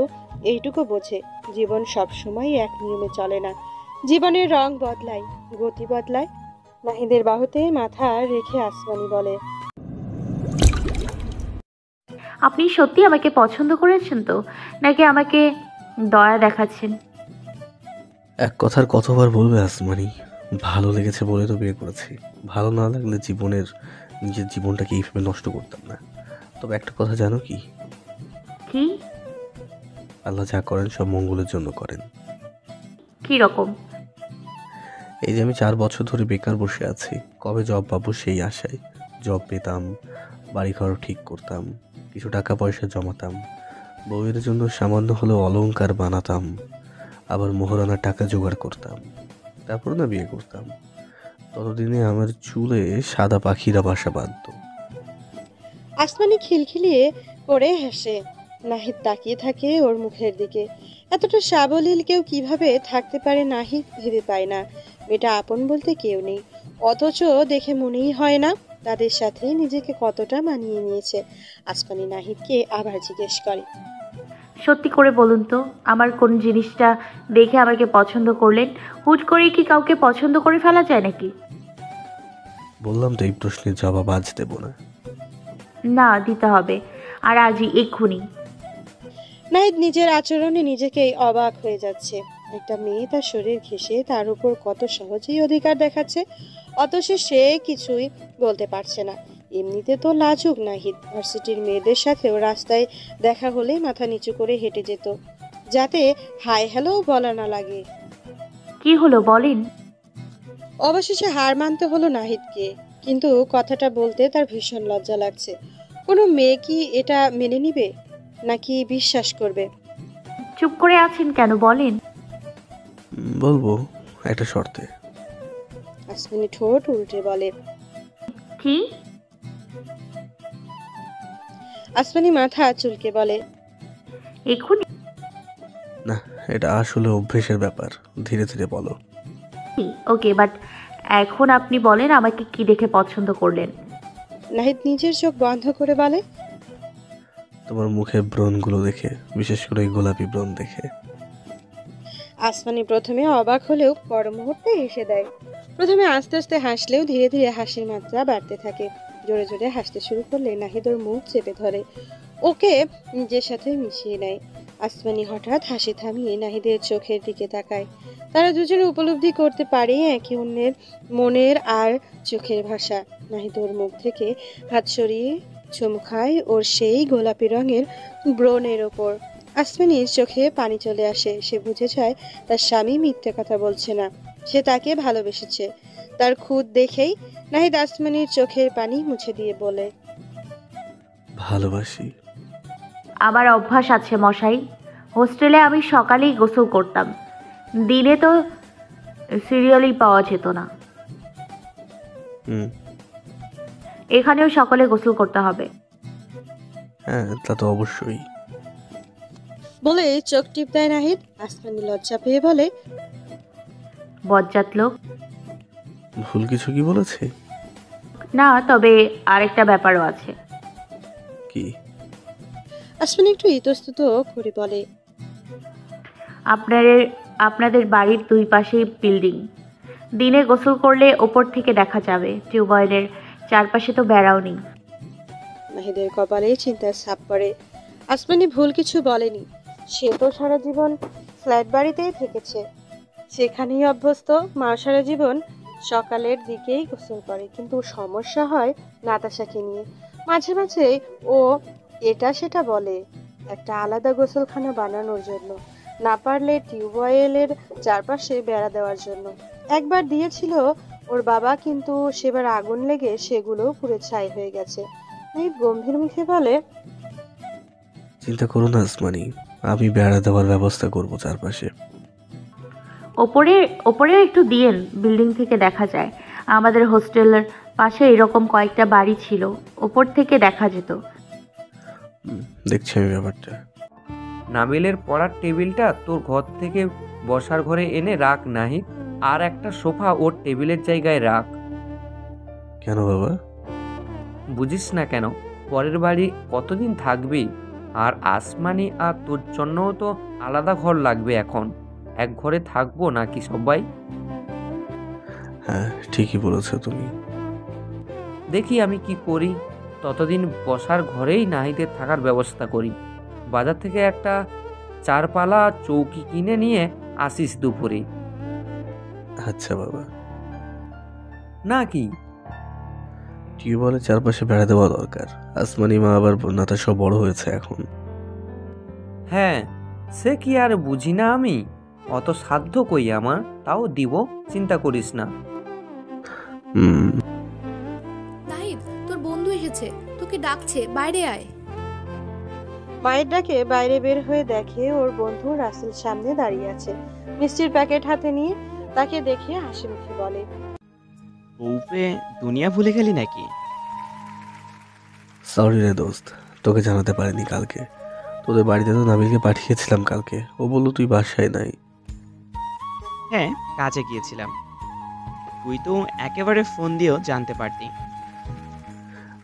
[SPEAKER 1] এইটুকু বোঝে জীবন সবসময় এক নিয়মে চলে না। জীবনের রং বদলায়, গতি বদলায়। নাহিদের বাহুতে মাথা রেখে আসমানি বলে,
[SPEAKER 6] আপনি সত্যি আমাকে পছন্দ করেছেন তো, নাকি আমাকে দয়া দেখাচ্ছেন?
[SPEAKER 2] এক কথার কতবার বলবে আসমানি? ভালো লেগেছে বলে তো বিয়ে করেছি। ভালো না লাগলে নিজের জীবনটাকে এইভাবে নষ্ট করতাম না। তবে একটা কথা জানো কি?
[SPEAKER 6] কি?
[SPEAKER 2] আল্লাহ যা করেন সব মঙ্গলের জন্য করেন।
[SPEAKER 6] কি রকম?
[SPEAKER 2] এই যে আমি 4 বছর ধরে বেকার বসে আছি, কবে জব পাবো সেই আশায়। জব পেতাম, বাড়িঘর ঠিক করতাম, কিছু টাকা পয়সা জমাতাম, বউয়ের জন্য সামান্য হলেও অলংকার বানাতাম, আবার মোহরানা টাকা জোগাড় করতাম, তারপর না বিয়ে করতাম। ততদিনে আমার চুলে সাদা পাখিরা বাসা বাঁধত।
[SPEAKER 1] আসমানি খিলখিলিয়ে করে হেসে। নাহিদ তাকিয়ে থাকে ওর মুখের দিকে। এতটা সাবলীল কেউ কিভাবে থাকতে পারে নাহিদ ভেবে পায় না। মেয়েটা আপন বলতে কেউ নেই, অথচ দেখে মনেই হয় না তাদের সাথে নিজেকে কতটা মানিয়ে নিয়েছে। আসমানি নাহিদকে আবার জিজ্ঞেস করে,
[SPEAKER 6] সত্যি করে বলুন তো, আমার কোন জিনিসটা দেখে আমাকে পছন্দ করলেন? হুট করে কি কাউকে পছন্দ করে ফেলা যায় নাকি?
[SPEAKER 2] বললাম তো এই প্রশ্নের জবাব আজ দেব না।
[SPEAKER 6] না, দিতে হবে, আর আজই, এক্ষুনি।
[SPEAKER 1] নাহিদ নিজের আচরণে নিজেকেই অবাক হয়ে যাচ্ছে। একটা মেয়ে তার শরীর ঘেঁষে তার উপর কত সহজেই অধিকার দেখাচ্ছে, অথচ সে কিছুই বলতে পারছে না। এমনিতে তো লাজুক নাহিদ। ভার্সিটির মেয়েদের সাথেও রাস্তায় দেখা হলে মাথা নিচু করে হেঁটে যেত, যাতে হাই হ্যালো বলা না লাগে।
[SPEAKER 6] কি হলো বলেন?
[SPEAKER 1] অবশেষে হার মানতে হলো নাহিদকে, কিন্তু কথাটা বলতে তার ভীষণ লজ্জা লাগছে। কোনো মেয়ে কি এটা মেনে নিবে, নাকি বিশ্বাস করবে?
[SPEAKER 6] চুপ করে আছেন কেন, বলেন।
[SPEAKER 2] বলবো, একটা শর্তে।
[SPEAKER 1] আসমানি ঠোঁট উল্টে বলে,
[SPEAKER 6] কি?
[SPEAKER 1] আসমানি মাথা চুলকে বলে,
[SPEAKER 6] এক্ষুনি?
[SPEAKER 2] না, এটা আসলে অভ্যেসের ব্যাপার, ধীরে ধীরে বলো।
[SPEAKER 6] ওকে, বাট এখন আপনি বলেন আমাকে কি দেখে পছন্দ করলেন?
[SPEAKER 1] নাহিদ নিজের চোখ বন্ধ করে বলে,
[SPEAKER 2] তোমার মুখের ব্রণগুলো দেখে, বিশেষ করে এই গোলাপি ব্রণ দেখে।
[SPEAKER 1] আসমানি প্রথমে অবাক হলেও পর মুহূর্তে হেসে দেয়। প্রথমে আস্তে আস্তে হাসলেও ধীরে ধীরে হাসির মাত্রা বাড়তে থাকে। জোরে জোরে হাসতে শুরু করলে নাহিদ ওর মুখ চেপে ধরে, ওকে নিজের সাথে মিশিয়ে নেয়। আসমানি হঠাৎ হাসি থামিয়ে নাহিদের চোখের দিকে তাকায়। তারা দুজনে উপলব্ধি করতে পারে একে অন্যের মনের আর চোখের ভাষা। নাহিদ ওর মুখ থেকে হাত সরিয়ে চুমু খায় ওর সেই গোলাপি রঙের ব্রণের ওপর। আসমানির চোখে পানি চলে আসে। সে বুঝে যায় তার স্বামী মিথ্যে কথা বলছে না, সে তাকে ভালোবেসেছে। তার খুদ দেখেই নাহিদ আসমানির চোখের পানি মুছে দিয়ে বলে,
[SPEAKER 2] ভালোবাসি।
[SPEAKER 6] আমার অভ্যাস আছে মশাই। হোস্টেলে আমি সকালেই গোসল করতাম, দিনে তো সিরিয়ালই পাওয়া যেত না। এখানেও সকালে গোসল করতে হবে।
[SPEAKER 2] হ্যাঁ, তা তো অবশ্যই।
[SPEAKER 1] বলে চোখ টিপ দেয় নাহিদ। আসমানি লজ্জা পেয়ে বলে,
[SPEAKER 6] বজ্জাত লোক।
[SPEAKER 2] ভুল কিছু কি বলেছে?
[SPEAKER 6] না, তবে আরেকটা ব্যাপারও আছে।
[SPEAKER 2] কি?
[SPEAKER 1] আসমানি একটু ইতস্তত করে বলে,
[SPEAKER 6] আপনাদের বাড়ির দুই পাশে বিল্ডিং। দিনে গোসল করলে ওপর থেকে দেখা যাবে। টিউবওয়েলের চারপাশে তো বেড়াও নেই।
[SPEAKER 1] নাহিদের কপালে চিন্তার ছাপ পড়ে। আসমানি ভুল কিছু বলেনি। সে তো সারা জীবন ফ্ল্যাট বাড়িতেই থেকেছে, সেখানেই অভ্যস্ত। মা সারা জীবন সকালের দিকেই গোসল করে, কিন্তু সমস্যা হয় নাতাশাকে নিয়ে। মাঝে মাঝে ও এটা সেটা বলে একটা আলাদা গোসলখানা বানানোর জন্য, না পারলে টিউবওয়েলের চারপাশে বেড়া দেওয়ার জন্য। একবার দিয়েছিল ওর বাবা, কিন্তু সেবার আগুন লেগে সেগুলো পুরো ছাই হয়ে গেছে। নাহিদ গম্ভীর মুখে বলে,
[SPEAKER 2] চিন্তা করো না আসমানি, আমি বেড়া দেওয়ার ব্যবস্থা করব চারপাশে।
[SPEAKER 6] ওপরেও একটু দিয়েন, বিল্ডিং থেকে দেখা যায়। আমাদের হোস্টেলের পাশে এরকম কয়েকটা বাড়ি ছিল, ওপর থেকে দেখা যেত।
[SPEAKER 2] দেখছি আমি ব্যাপারটা।
[SPEAKER 7] নাবিলের পড়ার টেবিলটা তোর ঘর থেকে বসার ঘরে এনে রাখ নাহিদ, আর একটা সোফা ওর টেবিলের জায়গায় রাখ।
[SPEAKER 2] কেন বাবা?
[SPEAKER 7] বুঝিস না কেন? পরের বাড়ি কতদিন থাকবি? আর আসমানি আর তোর জন্যও তো আলাদা ঘর লাগবে। এখন এক ঘরে থাকবো নাকি সবাই?
[SPEAKER 2] হ্যাঁ, ঠিকই বলেছো তুমি।
[SPEAKER 7] দেখি আমি কি করি। ততদিন বসার ঘরেই নাহিদের থাকার ব্যবস্থা করি। বাজার থেকে একটা চারপালা চৌকি কিনে নিয়ে আসিস দুপুরে।
[SPEAKER 2] আচ্ছা বাবা।
[SPEAKER 7] নাকি
[SPEAKER 2] টিউবওয়েলের চারপাশে বেড়া দেওয়া দরকার। আসমানি মা আবার বন্যাটা সব বড় হয়েছে এখন।
[SPEAKER 7] হ্যাঁ, সে কি আর বুঝি না আমি? অত সাধ্য কই আমার, তাও দিব, চিন্তা করিস না।
[SPEAKER 3] নাহিদ, তোর বন্ধু এসেছে, তোকে ডাকছে, বাইরে আয়।
[SPEAKER 1] মায়ের ডাকে বাইরে বের হয়ে দেখে ওর বন্ধু রাসেল সামনে দাঁড়িয়ে আছে, মিষ্টির প্যাকেট হাতে নিয়ে। তাকে দেখে হাসি মুখে বলে,
[SPEAKER 15] বউপে দুনিয়া ভুলে গেলি নাকি?
[SPEAKER 2] সরি রে দোস্ত, তোকে জানাতে পারিনি কালকে। তোদের বাড়িতে তো নাবিলকে পাঠিয়েছিলাম কালকে, ও বললো তুই বাসায় নাই।
[SPEAKER 15] হ্যাঁ, কাজে গিয়েছিলাম। তুই তো একেবারে ফোন দিয়েও জানতে পারতি।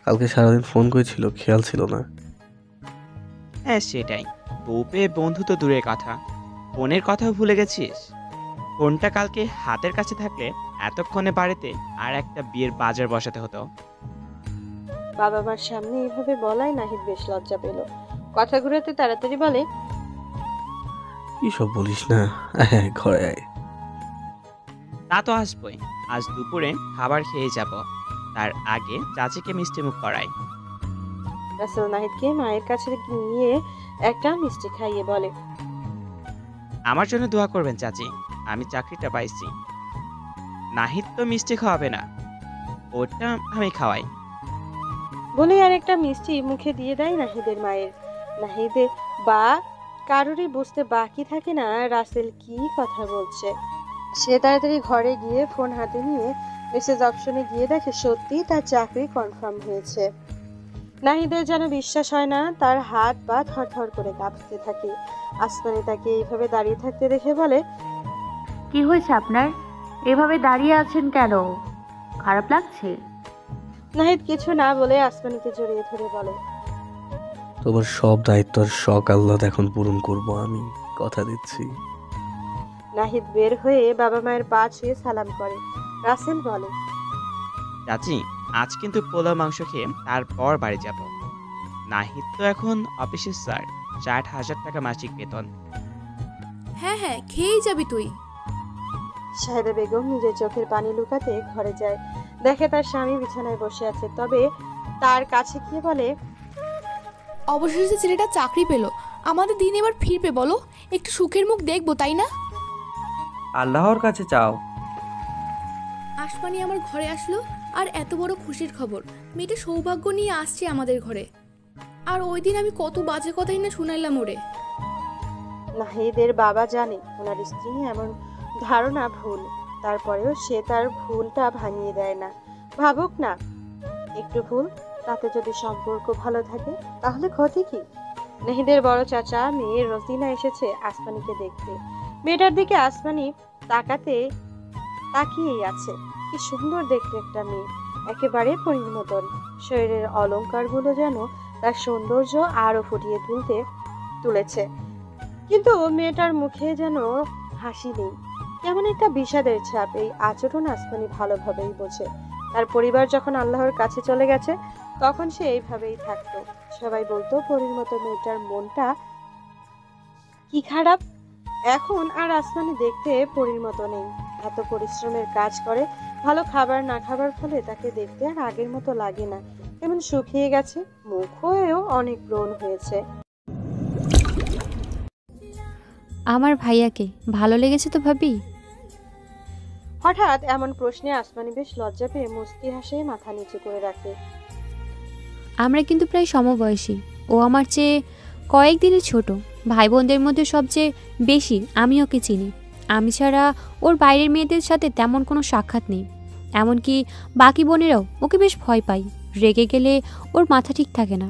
[SPEAKER 2] কালকে সারাদিন ফোন করেছিল, খেয়াল ছিল না।
[SPEAKER 15] হ্যাঁ সেটাই, বউপে বন্ধু তো দূরের কথা, ফোনের কথাও ভুলে গেছিস। ফোনটা কালকে হাতের কাছে থাকলে এতক্ষণে বাড়িতে আর একটা বিয়ের বাজার বসাতে হতো।
[SPEAKER 1] বাবা মার সামনে এইভাবে বলায় নাহিদ বেশ লজ্জা পেল। কথা ঘুরাতে তাড়াতাড়ি বলে,
[SPEAKER 2] কি সব বলিস না, ঘরে আয়।
[SPEAKER 15] তা তো আসবই, আজ দুপুরে খাবার খেয়ে যাব, তার আগে চাচিকে মিষ্টি মুখ করাই।
[SPEAKER 1] রাসেল নাহিদকে মায়ের কাছে নিয়ে একটা মিষ্টি খাইয়ে বলে,
[SPEAKER 15] আমার জন্য দোয়া করবেন চাচি, আমি চাকরিটা পাইছি। নাহিদ তো মিষ্টি খাওয়াবে না, ওটা আমি খাওয়াই।
[SPEAKER 1] বলে আর একটা মিষ্টি মুখে দিয়ে দেয় নাহিদের মায়ের। নাহিদে বা কারোরই বুঝতে বাকি থাকে না রাসেল কি কথা বলছে। সে তাড়াতাড়ি ঘরে গিয়ে ফোন হাতে নিয়ে মেসেজ অপশনে গিয়ে দেখে সত্যি তার চাকরি কনফার্ম হয়েছে। নাহিদের যেন বিশ্বাস হয় না, তার হাত পা থরথর করে কাঁপতে থাকে। আসমানি তাকে এইভাবে দাঁড়িয়ে থাকতে দেখে বলে,
[SPEAKER 6] কি হয়েছে আপনার? এভাবে দাঁড়িয়ে আছেন কেন? খারাপ লাগছে?
[SPEAKER 1] নাহিদ কিছু না বলে আসমানিকে জড়িয়ে ধরে বলে,
[SPEAKER 2] তোমার সব দায়িত্ব আর শখ আহ্লাদ এখন পূরণ করব আমি, কথা দিচ্ছি।
[SPEAKER 1] নাহিদ বের হয়ে বাবা মায়ের পা ছুঁয়ে সালাম করে। রাসেল বলে,
[SPEAKER 15] চাচি আজ কিন্তু পোলাও মাংস খেয়ে তারপর বাড়ি যাব। নাহিদ তো এখন অফিসের স্যার, 60,000 টাকা মাসিক বেতন।
[SPEAKER 3] হ্যাঁ হ্যাঁ, খেয়েই যাবি তুই।
[SPEAKER 1] শাহেদা বেগম নিজের চোখের পানি লুকাতে ঘরে যায়, দেখে তার স্বামী বিছানায় বসে আছে। তবে তার কাছে গিয়ে বলে,
[SPEAKER 3] অবশেষে ছেলেটা চাকরি পেল, আমাদের দিন এবার ফিরবে বলো, একটু সুখের মুখ দেখবো তাই না?
[SPEAKER 7] আল্লাহর কাছে চাও।
[SPEAKER 3] আসমানি আমার ঘরে আসলো, আর এত বড় খুশির খবর, মেয়েটা সৌভাগ্য নিয়ে আসছে আমাদের ঘরে। আর ওই দিন আমি কত বাজে কথাই না শুনাইলাম ওরে।
[SPEAKER 1] নাহিদের বাবা জানে ওনার স্ত্রী এমন ধারণা ভুল, তারপরেও সে তার ভুলটা ভাঙিয়ে দেয় না। ভাবুক না, একটু ভুল, তাতে যদি সম্পর্ক ভালো থাকে তাহলে ক্ষতি কি? নাহিদের বড় চাচা মেয়ে রোজিনা এসেছে আসমানিকে দেখতে। মেয়েটার দিকে আসমানি তাকিয়েই আছে। কি সুন্দর দেখতে একটা মেয়ে, একেবারে পরীর মতন। শরীরের অলংকারগুলো যেন তার সৌন্দর্য আরো ফুটিয়ে তুলেছে। কিন্তু মেয়েটার মুখে যেন হাসি নেই, কেমন একটা বিষাদের ছাপ। এই আচরণ আসমানি ভালোভাবেই বোঝে। তার পরিবার যখন আল্লাহর কাছে চলে গেছে তখন সে এইভাবেই থাকতো। সবাই বলতো পরীর মতো মেয়েটার মনটা কি খারাপ। এখন আর আসমানি দেখতে পরীর মতো নেই। এত পরিশ্রমের কাজ করে, ভালো খাবার না খাবার ফলে তাকে দেখতে আর আগের মতো লাগে না। কেমন শুকিয়ে গেছে, মুখেও অনেক ব্রণ হয়েছে।
[SPEAKER 16] আমার ভাইয়াকে ভালো লেগেছে তো ভাবি?
[SPEAKER 1] হঠাৎ এমন প্রশ্নে আসমানি বেশ লজ্জা পেয়ে মুচকি হাসে মাথা নিচু করে রাখে।
[SPEAKER 16] আমরা কিন্তু প্রায় সমবয়সী। ও আমার চেয়ে কয়েকদিনের ছোট। ভাই বোনদের মধ্যে সবচেয়ে বেশি আমি ওকে চিনি। আমি ছাড়া ওর বাইরের মেয়েদের সাথে তেমন কোনো সাক্ষাৎ নেই। এমনকি বাকি বোনেরাও ওকে বেশ ভয় পায়। রেগে গেলে ওর মাথা ঠিক থাকে না।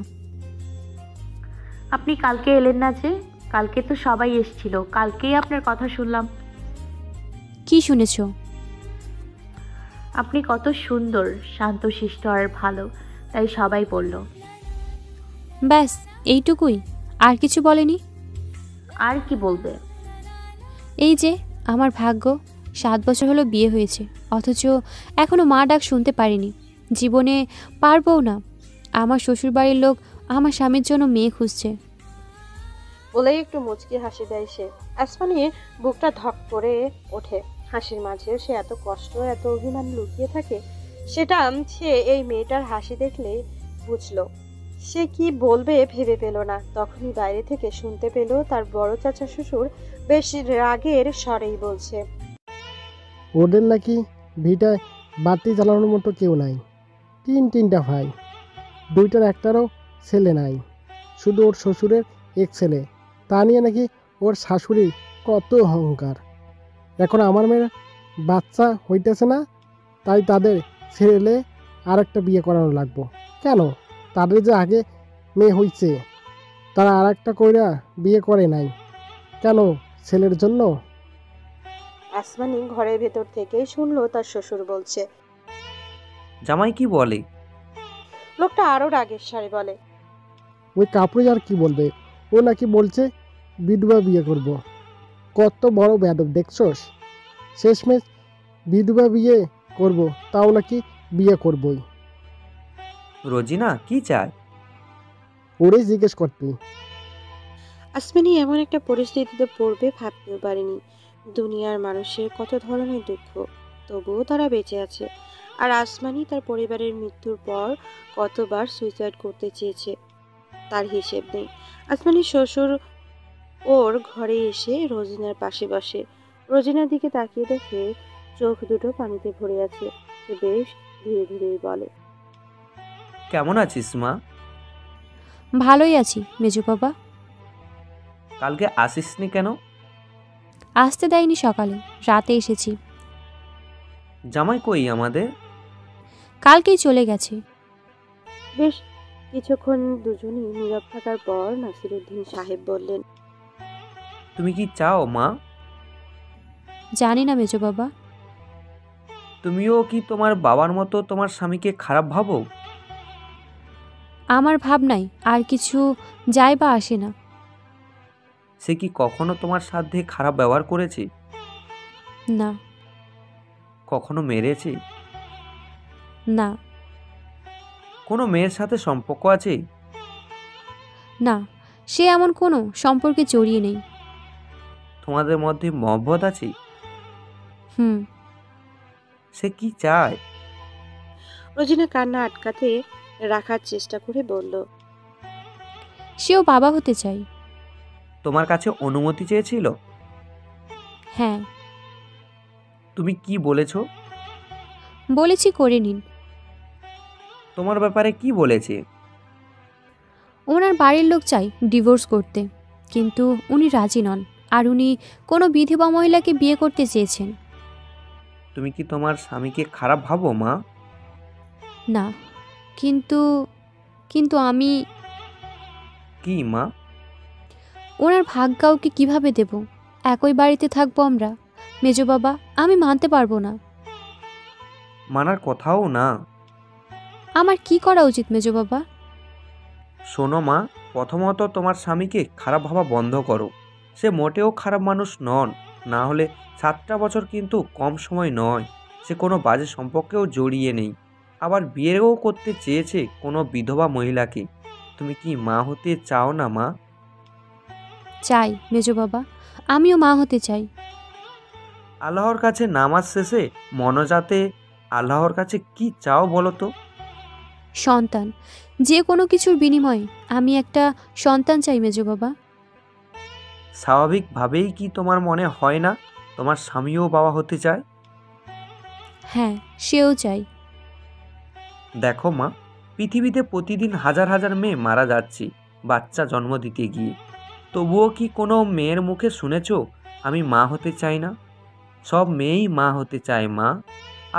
[SPEAKER 6] আপনি কালকে এলেন না যে? কালকে তো সবাই এসেছিল, কালকেই আপনার কথা শুনলাম।
[SPEAKER 16] কি শুনেছ?
[SPEAKER 6] আপনি কত সুন্দর, শান্তশিষ্ট আর ভালো, তাই সবাই বলল।
[SPEAKER 16] ব্যাস এইটুকুই, আর কিছু বলেনি?
[SPEAKER 6] আর কি বলবে?
[SPEAKER 16] এই যে আমার ভাগ্য, 7 বছর হলো বিয়ে হয়েছে, অথচ এখনো মা ডাক শুনতে পারিনি। জীবনে পারবও না। আমার শ্বশুরবাড়ির লোক আমার স্বামীর জন্য মেয়ে খুঁজছে।
[SPEAKER 1] বলেই একটু মুচকি হাসি দেয় সে। আসমানি বুকটা ধক করে ওঠে। হাসির মাঝেও সে এত কষ্ট, এত অভিমান লুকিয়ে থাকে, সেটা সে এই মেয়েটার হাসি দেখলেই বুঝলো। সে কি বলবে ভেবে পেল না। তখনই বাইরে থেকে শুনতে পেল তার বড় চাচা শ্বশুর বেশ রাগের স্বরেই বলছে,
[SPEAKER 17] ওদের নাকি ভিটায় বাতি জ্বালানোর মতো কেউ নাই। তিনটা ভাই, দুইটার একটারও ছেলে নাই, শুধু ওর শ্বশুরের এক ছেলে। তা নিয়ে নাকি ওর শাশুড়ির কত অহংকার। এখন আমার মেয়ের বাচ্চা হইতেছে না, তাই তাদের ছেলে আর একটা বিয়ে করানো লাগবো। কেন? তাদের যে আগে মেয়ে হইছে, তারা আর একটা কইরা বিয়ে করে নাই কেন? ছেলের জন্য?
[SPEAKER 1] আসমানি ঘরের ভেতর থেকেই শুনলো তার শ্বশুর বলছে।
[SPEAKER 7] জামাই কি বলে?
[SPEAKER 1] লোকটা আরো রাগের স্বরে বলে,
[SPEAKER 17] ওই কাপড়ে আর কি বলবে, ও নাকি বলছে বিধবা বিয়ে করব। কত বড় বেয়াদব দেখছস? শেষমেশ বিধবা বিয়ে করব, তাও নাকি বিয়ে করবই।
[SPEAKER 7] রোজিনা কি চায়?
[SPEAKER 17] ওরে জিজ্ঞেস করতি।
[SPEAKER 1] আসমানি এমন একটা পরিস্থিতিতে পড়বে ভাবতেও পারেনি। দুনিয়ার মানুষের কত ধরনের দুঃখ, তবুও তারা বেঁচে আছে। আর আসমানি তার পরিবারের মৃত্যুর পর কতবার সুইসাইড করতে চেয়েছে, তার হিসেব নেই। আসমানির শ্বশুর ওর ঘরে এসে রোজিনার পাশে বসে। রোজিনার দিকে তাকিয়ে দেখে চোখ দুটো পানিতে ভরে আছে। সে বেশ ধীরে ধীরে বলে,
[SPEAKER 7] কেমন আছিস মা?
[SPEAKER 16] ভালোই আছি মেজো বাবা।
[SPEAKER 7] কালকে আসিসনি কেন?
[SPEAKER 16] আসতে দেয়নি, সকালে রাতে এসেছি।
[SPEAKER 7] জামাই কই আমাদের?
[SPEAKER 16] কালকেই চলে গেছে।
[SPEAKER 1] বেশ কিছুক্ষণ দুজনই নীরব থাকার পর নাসিরউদ্দিন সাহেব বললেন,
[SPEAKER 7] তুমি কি চাও মা?
[SPEAKER 16] জানি না মেজো বাবা।
[SPEAKER 7] তুমিও কি তোমার বাবার মতো তোমার স্বামীকে খারাপ ভাবো?
[SPEAKER 16] আমার ভাবনায় আর কিছু যায় বা আসে না।
[SPEAKER 7] সে কি কখনো তোমার সাথে খারাপ ব্যবহার করেছে?
[SPEAKER 16] না।
[SPEAKER 7] কখনো মেরেছে?
[SPEAKER 16] না।
[SPEAKER 7] কোনো মেয়ের সাথে সম্পর্ক আছে?
[SPEAKER 16] না, সে এমন কোনো সম্পর্কে জড়িয়ে নেই।
[SPEAKER 7] তোমাদের মধ্যে মহব্বত আছে?
[SPEAKER 16] হুম।
[SPEAKER 7] সে কি চায়?
[SPEAKER 1] রোজিনা কান্না আটকাতে রাখার চেষ্টা করে বলল,
[SPEAKER 16] সেও বাবা হতে চায়।
[SPEAKER 7] তোমার কাছে অনুমতি চেয়েছিল?
[SPEAKER 16] হ্যাঁ।
[SPEAKER 7] তুমি কি বলেছ?
[SPEAKER 16] বলেছি করে নিন।
[SPEAKER 7] তোমার ব্যাপারে কি বলেছে?
[SPEAKER 16] ওনার বাড়ির লোক চাই ডিভোর্স করতে, কিন্তু উনি রাজি নন। আর উনি কোনো বিধবা মহিলাকে বিয়ে করতে চেয়েছেন।
[SPEAKER 7] তুমি কি তোমার স্বামীকে খারাপ ভাবো মা?
[SPEAKER 16] না, কিন্তু আমি।
[SPEAKER 7] কি মা?
[SPEAKER 16] ওনার ভাগ্য ওকে কিভাবে দেব? একই বাড়িতে থাকবো আমরা। মেজো বাবা, আমি মানতে পারবো না।
[SPEAKER 7] মানার কথাও না।
[SPEAKER 16] আমার কি করা উচিত মেজো বাবা?
[SPEAKER 7] শোনো মা, প্রথমত তোমার স্বামীকে খারাপ ভাবা বন্ধ করো। সে মোটেও খারাপ মানুষ নন। না হলে 7টা বছর কিন্তু কম সময় নয়। সে কোনো বাজে সম্পর্কেও জড়িয়ে নেই, আবার বিয়েও করতে চেয়েছে কোনো বিধবা মহিলাকে। তুমি কি মা হতে চাও না মা?
[SPEAKER 16] চাই মেজো বাবা, আমিও মা হতে চাই।
[SPEAKER 7] আল্লাহর কাছে নামাজ শেষে মনোজাতে আল্লাহর কাছে কি চাও বলো তো?
[SPEAKER 16] সন্তান, যে কোনো কিছুর বিনিময়ে আমি একটা সন্তান চাই মেজো বাবা।
[SPEAKER 7] স্বাভাবিকভাবেই কি তোমার মনে হয় না তোমার স্বামীও বাবা হতে চায়?
[SPEAKER 16] হ্যাঁ, সেও চাই।
[SPEAKER 7] দেখো মা, পৃথিবীতে প্রতিদিন হাজার হাজার মেয়ে মারা যাচ্ছে বাচ্চা জন্ম দিতে গিয়ে। তবুও কি কোনো মেয়ের মুখে শুনেছো আমি মা হতে চাই না? সব মেয়েই মা হতে চায় মা।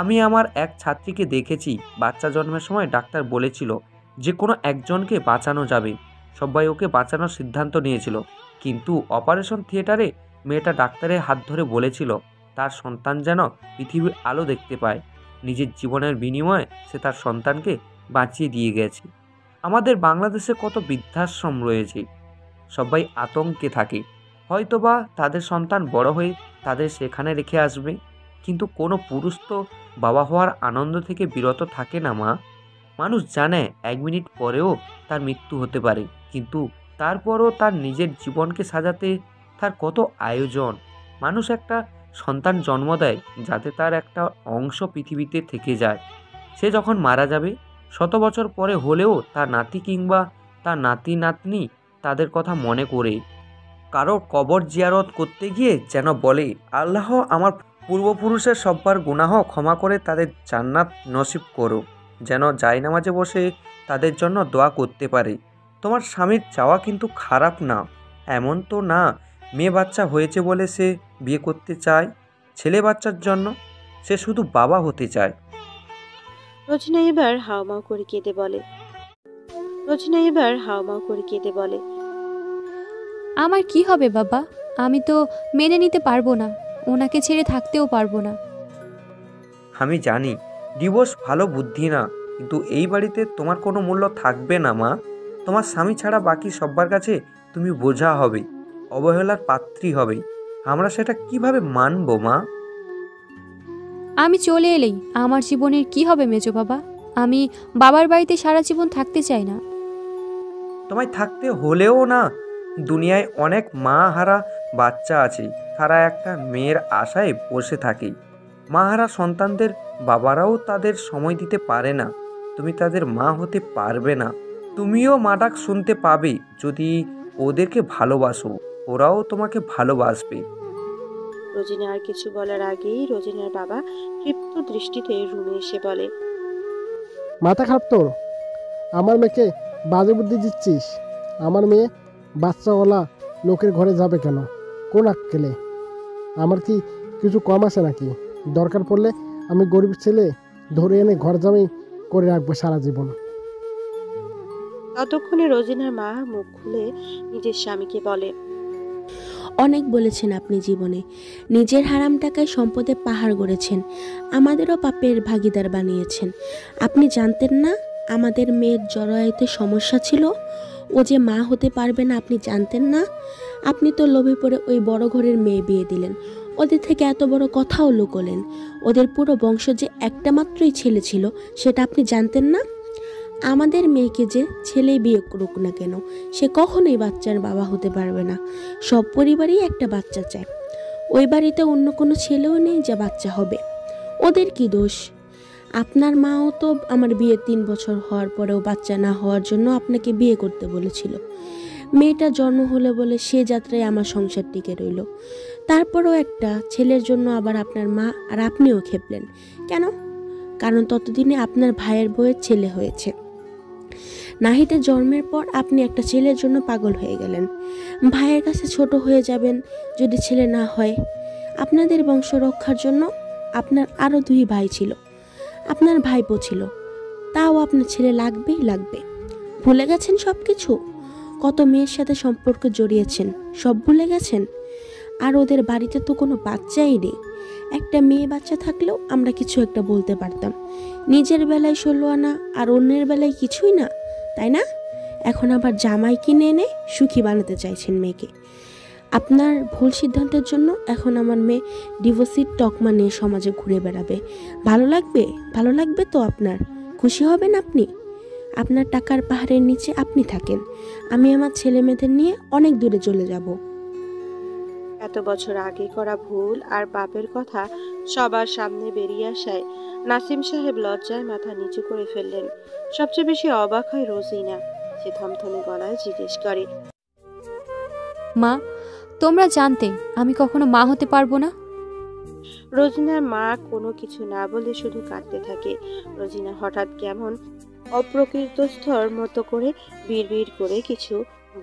[SPEAKER 7] আমি আমার এক ছাত্রীকে দেখেছি, বাচ্চা জন্মের সময় ডাক্তার বলেছিল যে কোনো একজনকে বাঁচানো যাবে, সবাই ওকে বাঁচানোর সিদ্ধান্ত নিয়েছিল। কিন্তু অপারেশন থিয়েটারে মেয়েটা ডাক্তারের হাত ধরে বলেছিল তার সন্তান যেন পৃথিবীর আলো দেখতে পায়। নিজের জীবনের বিনিময়ে সে তার সন্তানকে বাঁচিয়ে দিয়ে গেছে। আমাদের বাংলাদেশে কত বৃদ্ধাশ্রম রয়েছে, সবাই আতঙ্কে থাকে, হয়তোবা তাদের সন্তান বড় হয়ে তাদের সেখানে রেখে আসবে। কিন্তু কোনো পুরুষ তো বাবা হওয়ার আনন্দ থেকে বিরত থাকে না মা। মানুষ জানে 1 মিনিট পরেও তার মৃত্যু হতে পারে, কিন্তু তারপরও তার নিজের জীবনকে সাজাতে তার কত আয়োজন। মানুষ একটা সন্তান জন্ম দেয় যাতে তার একটা অংশ পৃথিবীতে থেকে যায়। সে যখন মারা যাবে 100 বছর পরে হলেও তার নাতি কিংবা তার নাতি নাতনি তাদের কথা মনে করে কারো কবর জিয়ারত করতে গিয়ে যেন বলে, আল্লাহ আমার পূর্বপুরুষের সব্বার গুনাহ ক্ষমা করে তাদের জান্নাত নসিব করো, যেন জায়নামাজে বসে তাদের জন্য দোয়া করতে পারে। তোমার স্বামীর চাওয়া কিন্তু খারাপ না, এমন তো না মেয়ে বাচ্চা হয়েছে বলে সে বিয়ে করতে চায়। ছেলে বাচ্চার জন্য সে শুধু বাবা হতে চায়।
[SPEAKER 1] রোজিনা এবার হাউমাউ করে কেঁদে বলে,
[SPEAKER 16] আমার কি হবে বাবা? আমি তো মেনে নিতে পারবো না, ওনাকে ছেড়ে থাকতেও পারবো না।
[SPEAKER 7] আমি জানি ডিভোর্স ভালো বুদ্ধি না, কিন্তু এই বাড়িতে তোমার কোনো মূল্য থাকবে না মা। তোমার স্বামী ছাড়া বাকি সব্বার কাছে তুমি বোঝা হবে, অবহেলার পাত্রী হবে। আমরা সেটা কিভাবে মানব মা?
[SPEAKER 16] আমি চলে এলেই আমার জীবনের কি হবে মেজো বাবা? আমি বাবার বাড়িতে সারা জীবন থাকতে চাই না।
[SPEAKER 7] তোমায় থাকতে হলেও না, দুনিয়ায় অনেক মা হারা বাচ্চা আছে, তারা একটা মেয়ের আশায় বসে থাকে। মা হারা সন্তানদের বাবারাও তাদের সময় দিতে পারে না, তুমি তাদের মা হতে পারবে না। তুমিও মা ডাক শুনতে পাবে যদি ওদেরকে ভালোবাসো, ওরাও তোমাকে ভালোবাসবে।
[SPEAKER 1] রোজিনা আর কিছু বলার আগেই রোজিনার বাবা ক্ষিপ্ত দৃষ্টিতে রুমে এসে বলে,
[SPEAKER 17] মাথা খারাপ তোর? আমার মেয়েকে বাজে বুদ্ধি দিচ্ছিস? আমার মেয়ে বাচ্চাওয়ালা লোকের ঘরে যাবে কেন? কোন আক্কেলে? আমার কি কিছু কম আছে নাকি? দরকার পড়লে আমি গরিব ছেলে ধরে এনে ঘর জামাই করে রাখবো সারা জীবন।
[SPEAKER 1] ততক্ষণে রোজিনার মা মুখ খুলে নিজের স্বামীকে বলে,
[SPEAKER 18] অনেক বলেছেন আপনি জীবনে, নিজের হারাম টাকায় সম্পদে পাহাড় গড়েছেন, আমাদেরও পাপের ভাগিদার বানিয়েছেন। আপনি জানতেন না আমাদের মেয়ের জরায়ুতে সমস্যা ছিল, ও যে মা হতে পারবে না আপনি জানতেন না? আপনি তো লোভে পড়ে ওই বড় ঘরের মেয়ে বিয়ে দিলেন, ওদের থেকে এত বড় কথাও লুকোলেন। ওদের পুরো বংশ যে একটা মাত্রই ছেলে ছিল সেটা আপনি জানতেন না? আমাদের মেয়েকে যে ছেলে বিয়ে করুক না কেন, সে কখনোই বাচ্চার বাবা হতে পারবে না। সব পরিবারই একটা বাচ্চা চায়, ওই বাড়িতে অন্য কোনো ছেলেও নেই যে বাচ্চা হবে। ওদের কি দোষ? আপনার মাও তো আমার বিয়ে 3 বছর হওয়ার পরেও বাচ্চা না হওয়ার জন্য আপনাকে বিয়ে করতে বলেছিল। মেয়েটা জন্ম হলো বলে সে যাত্রায় আমার সংসার টিকে রইল। তারপরও একটা ছেলের জন্য আবার আপনার মা আর আপনিও খেপলেন কেন? কারণ ততদিনে আপনার ভাইয়ের বউয়ের ছেলে হয়েছে। নাহিদের জন্মের পর আপনি একটা ছেলের জন্য পাগল হয়ে গেলেন। ভাইয়ের কাছে ছোট হয়ে যাবেন যদি ছেলে না হয়। আপনাদের বংশ রক্ষার জন্য আপনার আরও 2 ভাই ছিল, আপনার ভাইপো ছিল, তাও আপনার ছেলে লাগবেই লাগবে। ভুলে গেছেন সব কিছু? কত মেয়ের সাথে সম্পর্ক জড়িয়েছেন সব ভুলে গেছেন? আর ওদের বাড়িতে তো কোনো বাচ্চাই নেই। একটা মেয়ে বাচ্চা থাকলেও আমরা কিছু একটা বলতে পারতাম। নিজের বেলায় 16 আনা আর অন্যের বেলায় কিছুই না, তাই না? এখন আবার জামাই কিনে এনে সুখী বানাতে চাইছেন মেয়েকে। আপনার ভুল সিদ্ধান্তের জন্য এখন আমার মেয়ে ডিভোর্সির তকমা নিয়ে সমাজে ঘুরে বেড়াবে। ভালো লাগবে? ভালো লাগবে তো আপনার? খুশি হবেন আপনি? আপনার টাকার পাহাড়ের নিচে আপনি থাকেন, আমি আমার ছেলে মেয়েদের নিয়ে অনেক দূরে চলে যাব।
[SPEAKER 1] এত বছর আগে করা ভুল আর পাপের কথা সবার সামনে বেরিয়ে আসায় নাসিম সাহেব লজ্জায় মাথা নিচু করে ফেললেন। সবচেয়ে বেশি অবাক হয় রোজিনা। সে থমথমে গলায় জিজ্ঞেস করে,
[SPEAKER 16] মা, তোমরা জানতে আমি কখনো মা হতে পারবো না?
[SPEAKER 1] রোজিনার মা কোনো কিছু না বলে শুধু কাঁদতে থাকে। রোজিনা হঠাৎ কেমন অপ্রকৃতস্থর মতো করে বিড়বিড় করে কিছু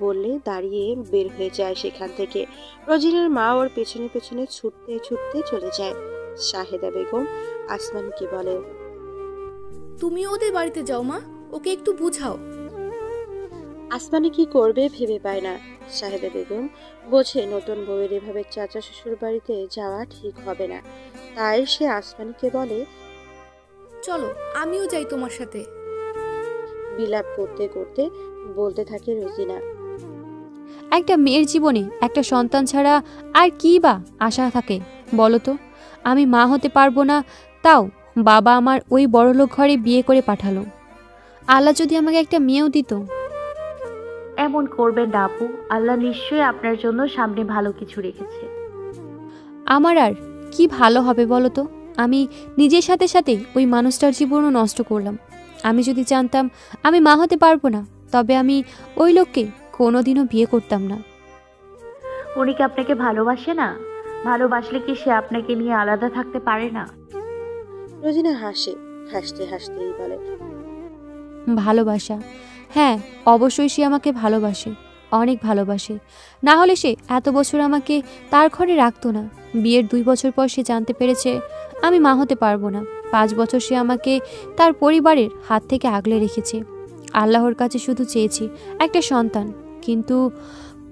[SPEAKER 1] বললে দাঁড়িয়ে বের হয়ে যায় সেখান থেকে। রোজিনার মা ওর পেছনে পেছনে ছুটতে ছুটতে চলে যায়। শাহেদা বেগম আসমানকে বলে,
[SPEAKER 3] তুমি ওদের বাড়িতে যাও মা, ওকে একটু বুঝাও।
[SPEAKER 1] আসমানি কি করবে ভেবে পায় না। শাহেদা বেগম বোঝে নতুন বউয়ের এভাবে চাচা শ্বশুর বাড়িতে যাওয়া ঠিক হবে না। তাই সে আসমানিকে বলে,
[SPEAKER 3] চলো আমিও যাই তোমার সাথে।
[SPEAKER 1] বিলাপ করতে করতে বলতে থাকে রোজিনা,
[SPEAKER 16] একটা মেয়ের জীবনে একটা সন্তান ছাড়া আর কি বা আশা থাকে বলো তো? আমি মা হতে পারবো না, তাও বাবা আমার ওই বড়লোক ঘরে বিয়ে করে পাঠালো। আল্লাহ যদি আমাকে একটা মেয়েও দিত।
[SPEAKER 6] এমন করবেন না আপু, আল্লাহ নিশ্চয়ই আপনার জন্য সামনে ভালো কিছু রেখেছে।
[SPEAKER 16] আমার আর কি ভালো হবে বলো তো? আমি নিজের সাথে সাথে ওই মানুষটার জীবনও নষ্ট করলাম। আমি যদি জানতাম আমি মা হতে পারবো না, তবে আমি ওই লোককে কোনোদিনও বিয়ে করতাম না।
[SPEAKER 6] উনি কি আপনাকে ভালোবাসে না? ভালোবাসলে কি সে আপনাকে নিয়ে আলাদা থাকতে পারে না?
[SPEAKER 1] রোজিনা হাসে, হাসতে হাসতেই বলে,
[SPEAKER 16] ভালোবাসা, হ্যাঁ অবশ্যই সে আমাকে ভালোবাসে, অনেক ভালোবাসে। না হলে সে এত বছর আমাকে তার ঘরে রাখতো না। বিয়ের 2 বছর পর সে জানতে পেরেছে আমি মা হতে পারবো না। 5 বছর সে আমাকে তার পরিবারের হাত থেকে আগলে রেখেছে। আল্লাহর কাছে শুধু চেয়েছি একটা সন্তান, কিন্তু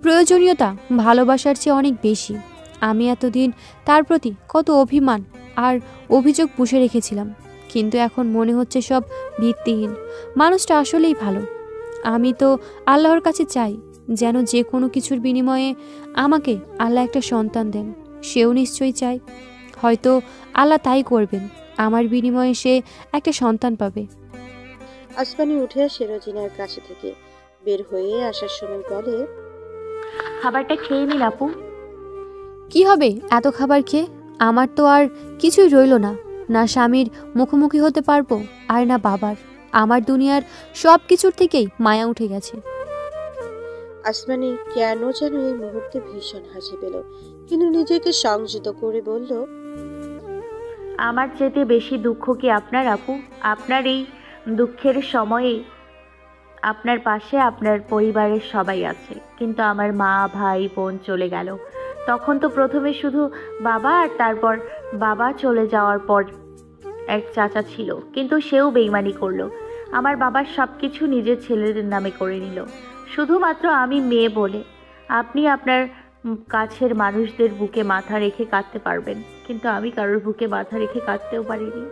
[SPEAKER 16] প্রয়োজনীয়তা ভালোবাসার চেয়ে অনেক বেশি। আমি এতদিন তার প্রতি কত অভিমান আর অভিযোগ পুষে রেখেছিলাম, কিন্তু এখন মনে হচ্ছে সব ভিত্তিহীন। মানুষটা আসলেই ভালো। আমি তো আল্লাহর কাছে চাই যেন যে কোনো কিছুর বিনিময়ে আমাকে আল্লাহ একটা সন্তান দেন। সেও নিশ্চয়ই চায়, হয়তো আল্লাহ তাই করবেন, আমার বিনিময়ে সে একটা সন্তান পাবে।
[SPEAKER 1] আসমানি উঠে আসে রোজিনার কাছে থেকে। বের হয়ে আসার সময় বলে,
[SPEAKER 6] খাবারটা খেয়ে নিন আপু।
[SPEAKER 16] কি হবে এত খাবার খেয়ে? আমার তো আর কিছুই রইল না, না স্বামীর মুখোমুখি হতে পারবো আর না বাবার। আমার দুনিয়ার সব কিছুর থেকেই মায়া উঠে গেছে।
[SPEAKER 1] আসমানি কেন যেন এই মুহূর্তে ভীষণ হাসি পেল, কিন্তু নিজেকে সংযত করে বলল,
[SPEAKER 6] আমার চেয়ে বেশি দুঃখ কি আপনার আপু? আপনার এই দুঃখের সময়ে আপনার পাশে আপনার পরিবারের সবাই আছে, কিন্তু আমার মা ভাই বোন চলে গেল। তখন তো প্রথমে শুধু বাবা, আর তারপর বাবা চলে যাওয়ার পর এক চাচা ছিল, কিন্তু সেও বেইমানি করলো। আমার বাবার সব কিছু নিজের ছেলেদের নামে করে নিল, শুধুমাত্র আমি মেয়ে বলে। আপনি আপনার কাছের মানুষদের বুকে মাথা রেখে কাঁদতে পারবেন, কিন্তু আমি কারোর বুকে মাথা রেখে কাঁদতেও পারিনি।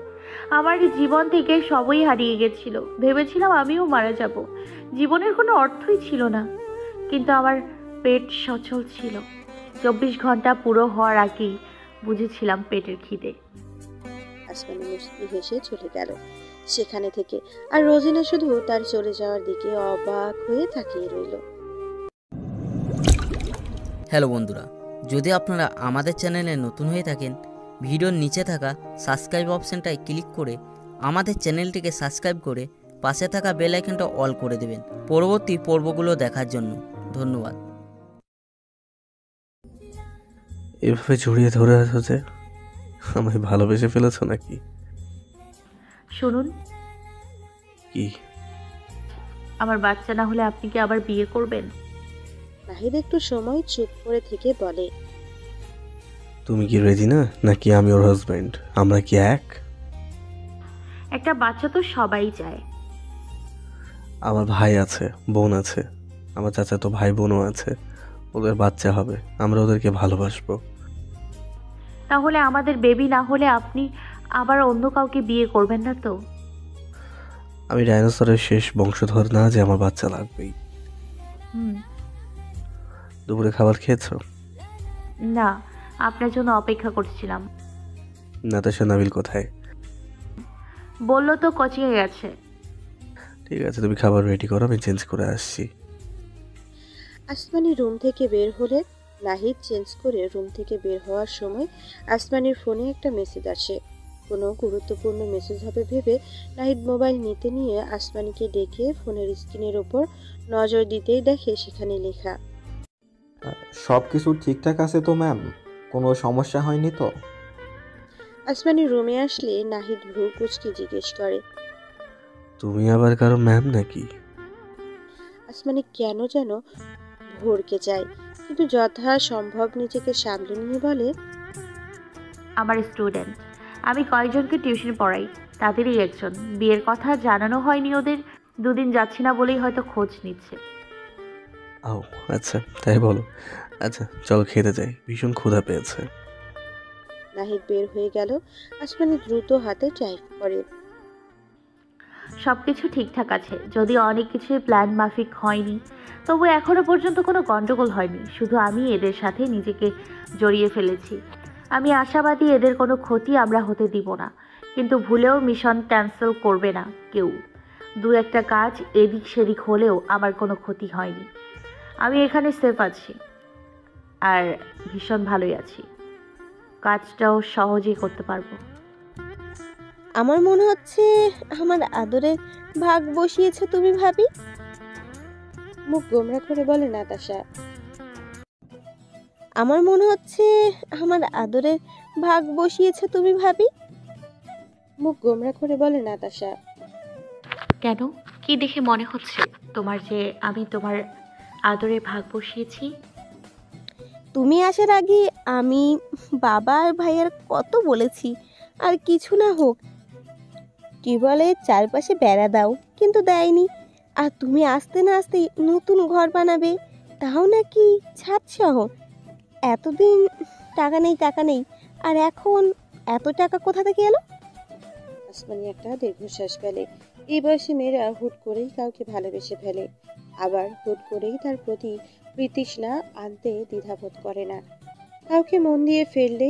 [SPEAKER 6] আমার জীবন থেকে সবই হারিয়ে গেছিল। ভেবেছিলাম আমিও মারা যাব, জীবনের কোনো অর্থই ছিল না, কিন্তু আমার পেট সচল ছিল। 24 ঘন্টা পুরো হওয়ার আগেই বুঝেছিলাম পেটের খিদে।
[SPEAKER 1] আসমানি মুচকি হেসে চলে গেল সেখানে থেকে। আর রোজিনা শুধু তার চলে যাওয়ার দিকে অবাক হয়ে তাকিয়ে রইল।
[SPEAKER 4] হ্যালো বন্ধুরা, যদি আপনারা আমাদের চ্যানেলে নতুন হয়ে থাকেন, ভিডিওর নিচে থাকা সাবস্ক্রাইব অপশানটায় ক্লিক করে আমাদের চ্যানেলটিকে সাবস্ক্রাইব করে পাশে থাকা বেল আইকনটা অল করে দেবেন পরবর্তী পর্বগুলো দেখার জন্য। ধন্যবাদ।
[SPEAKER 2] এভাবে জড়িয়ে ধরে আছো যে, আমায় ভালোবেসে ফেলেছো নাকি?
[SPEAKER 6] শুনুন,
[SPEAKER 2] কি?
[SPEAKER 6] আমার বাচ্চা না হলে আপনি কি আবার বিয়ে করবেন?
[SPEAKER 1] নাহিদ একটু সময় চুপ করে থেকে বলে,
[SPEAKER 2] তুমি কি রেডি না, নাকি আমি ওর হাজব্যান্ড? আমরা কি এক?
[SPEAKER 6] একটা বাচ্চা তো সবাই চায়।
[SPEAKER 2] আমার ভাই আছে, বোন আছে, আমার চাচা তো ভাই বোনও আছে, ওদের বাচ্চা হবে, আমরা ওদেরকে ভালোবাসবো।
[SPEAKER 6] তাহলে আমাদের বেবি না হলে আপনি আবার অন্য কাউকে বিয়ে করবেন না তো?
[SPEAKER 2] আমি ডাইনোসরের শেষ বংশধর না যে আমার বাচ্চা লাগবেই। দুপুরে খাবার খেয়েছো?
[SPEAKER 6] না, আপনার জন্য অপেক্ষা করছিলাম।
[SPEAKER 2] নাতাশা নাবিল কোথায়?
[SPEAKER 6] বললো তো কোচিংয়ে গেছে।
[SPEAKER 2] ঠিক আছে, তুমি খাবার রেডি করো, আমি চেঞ্জ করে আসছি।
[SPEAKER 1] আসমানি রুম থেকে বের হলে নাহিদ চেঞ্জ করে রুম থেকে বের হওয়ার সময় আসমানির ফোনে একটা মেসেজ আসে। কোনো গুরুত্বপূর্ণ মেসেজ হবে ভেবে নাহিদ মোবাইল নিয়ে আসমানিকে ডেকে ফোনের স্ক্রিনের ওপর নজর দিতেই দেখে সেখানে লেখা।
[SPEAKER 19] সব কিছু ঠিকঠাক আছে তো ম্যাম? কোনো সমস্যা হয়নি তো?
[SPEAKER 1] আসমানি রুমে আসলে নাহিদ ভ্রু কুচকে জিজ্ঞেস করে।
[SPEAKER 2] তুমি আবার কারো ম্যাম নাকি?
[SPEAKER 1] আসমানি কেন যেন ভরকে যায়, কিন্তু যথা সম্ভব নিজেকে সামলে নিয়ে বলে,
[SPEAKER 6] আমার স্টুডেন্ট। আমি কয়েকজনকে টিউশন পড়াই, তাদেরই একজন। বিয়ের কথা জানানো হয়নি ওদের, দুদিন যাচ্ছি না বলেই হয়তো খোঁজ নিচ্ছে।
[SPEAKER 2] ও আচ্ছা, তাই বলো। আচ্ছা চলো খেতে যাই, ভীষণ ক্ষুধা পেয়েছে।
[SPEAKER 1] নাহিদ বের হয়ে গেল। আসমানি দ্রুত হাতে টাইপ করে।
[SPEAKER 6] সবকিছু ঠিকঠাক আছে, যদিও অনেক কিছুই প্ল্যান মাফিক হয়নি, তবু এখনো পর্যন্ত কোনো গন্ডগোল হয়নি। শুধু আমি এদের সাথে নিজেকে জড়িয়ে ফেলেছি। আমি আশাবাদী এদের কোনো ক্ষতি আমরা হতে দিব না, কিন্তু ভুলেও মিশন ক্যান্সেল করবে না কেউ। দু একটা কাজ এদিক সেদিক হলেও আমার কোনো ক্ষতি হয়নি। আমি এখানে সেফ আছি আর ভীষণ ভালোই আছি। কাজটাও সহজেই করতে পারবো।
[SPEAKER 5] আমার মনে হচ্ছে আমার আদরের ভাগ বসিয়েছো তুমি ভাবি।
[SPEAKER 1] মুখ গোমরা করে বলে নাতাশা।
[SPEAKER 5] আমার মনে হচ্ছে আমার আদরের ভাগ বসিয়েছো তুমি ভাবি।
[SPEAKER 1] মুখ গোমরা করে বলে নাতাশা।
[SPEAKER 6] কেন, কি দেখে মনে হচ্ছে তোমার যে আমি তোমার আদরে ভাগ বসিয়েছি?
[SPEAKER 5] তুমি আসার আগে আমি বাবা আর ভাইয়ের কত বলেছি আর কিছু না হোক টিউবওয়েলের চারপাশে বেড়া দাও, কিন্তু দেয়নি। আর তুমি আসতে না আসতেই নতুন ঘর বানাবে, তাও নাকি ছাদ সহ। এতদিন টাকা নেই আর এখন এত টাকা কোথা থেকে এলো?
[SPEAKER 1] আসমানি একটা দীর্ঘশ্বাস ফেলে। এই বয়সে মেয়েরা হুট করেই কাউকে ভালোবেসে ফেলে, আবার হুট করেই তার প্রতি প্রীতৃষ্ণা আনতে দ্বিধাবোধ করে না। কাউকে মন দিয়ে ফেললে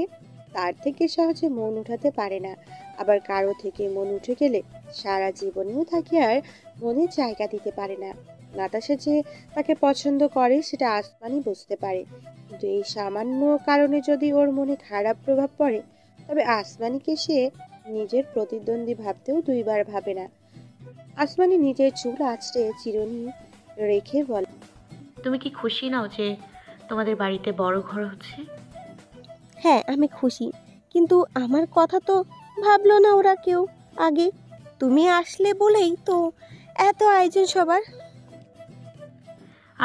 [SPEAKER 1] তার থেকে সহজে মন উঠাতে পারে না, আবার কারো থেকে মন উঠে গেলে সারা জীবনেও তাকে আর মনে জায়গা দিতে পারে না। নাতাশা যে তাকে পছন্দ করে সেটা আসমানি বুঝতে পারে, কিন্তু এই সামান্য কারণে যদি ওর মনে খারাপ প্রভাব পড়ে তবে আসমানিকে সে নিজের প্রতিদ্বন্দ্বী ভাবতেও দুইবার ভাবে না। আসমানি নিজের চুল আঁচড়ে চিরুনি রেখে বলে,
[SPEAKER 6] তুমি কি খুশি নাও যে তোমাদের বাড়িতে বড় ঘর হচ্ছে?
[SPEAKER 5] হ্যাঁ আমি খুশি, কিন্তু আমার কথা তো ভাবলো না ওরা কেউ আগে। তুমি আসলে বলেই তো এত আয়োজন সবার।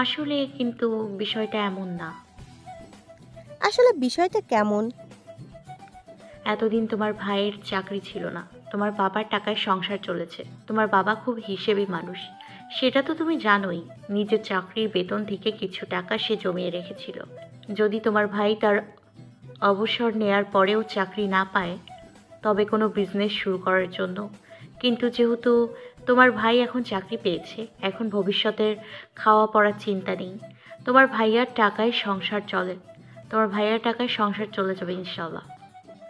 [SPEAKER 6] আসলে কিন্তু বিষয়টা এমন না।
[SPEAKER 5] আসলে বিষয়টা কেমন?
[SPEAKER 6] এতদিন তোমার ভাইয়ের চাকরি ছিল না, তোমার বাবার টাকায় সংসার চলেছে। তোমার বাবা খুব হিসেবি মানুষ, সেটা তো তুমি জানোই। নিজের চাকরির বেতন থেকে কিছু টাকা সে জমিয়ে রেখেছিল, যদি তোমার ভাই তার অবসর নেয়ার পরেও চাকরি না পায় তবে কোনো বিজনেস শুরু করার জন্য। কিন্তু যেহেতু তোমার ভাই এখন চাকরি পেয়েছে, এখন ভবিষ্যতের খাওয়া পড়ার চিন্তা নেই। তোমার ভাইয়ার টাকায় সংসার চলে যাবে ইনশাল্লাহ।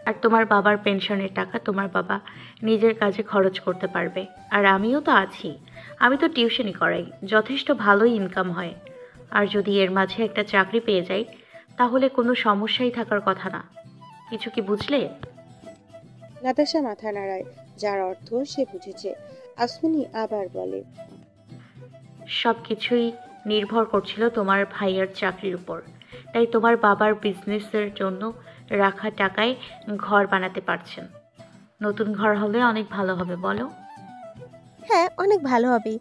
[SPEAKER 6] আর তোমার বাবার পেনশনের টাকা তোমার বাবা নিজের কাজে খরচ করতে পারবে। আর আমিও তো আছি, আমি তো টিউশনি করাই, যথেষ্ট ভালোই ইনকাম হয়। আর যদি এর মাঝে একটা চাকরি পেয়ে যাই তাহলে কোনো সমস্যাই থাকার কথা না। কিছু কি বুঝলে?
[SPEAKER 1] নাতাশা মাথা নাড়ায়, যার অর্থ সে বুঝেছে। আসমানি আবার বলে,
[SPEAKER 6] সব কিছুই নির্ভর করছিল তোমার ভাইয়ের চাকরির উপর, তাই তোমার বাবার বিজনেসের জন্য রাখা টাকায় ঘর বানাতে পারছেন। নতুন ঘর হলে অনেক ভালো হবে, বলো?
[SPEAKER 5] হ্যাঁ অনেক ভালো হবে।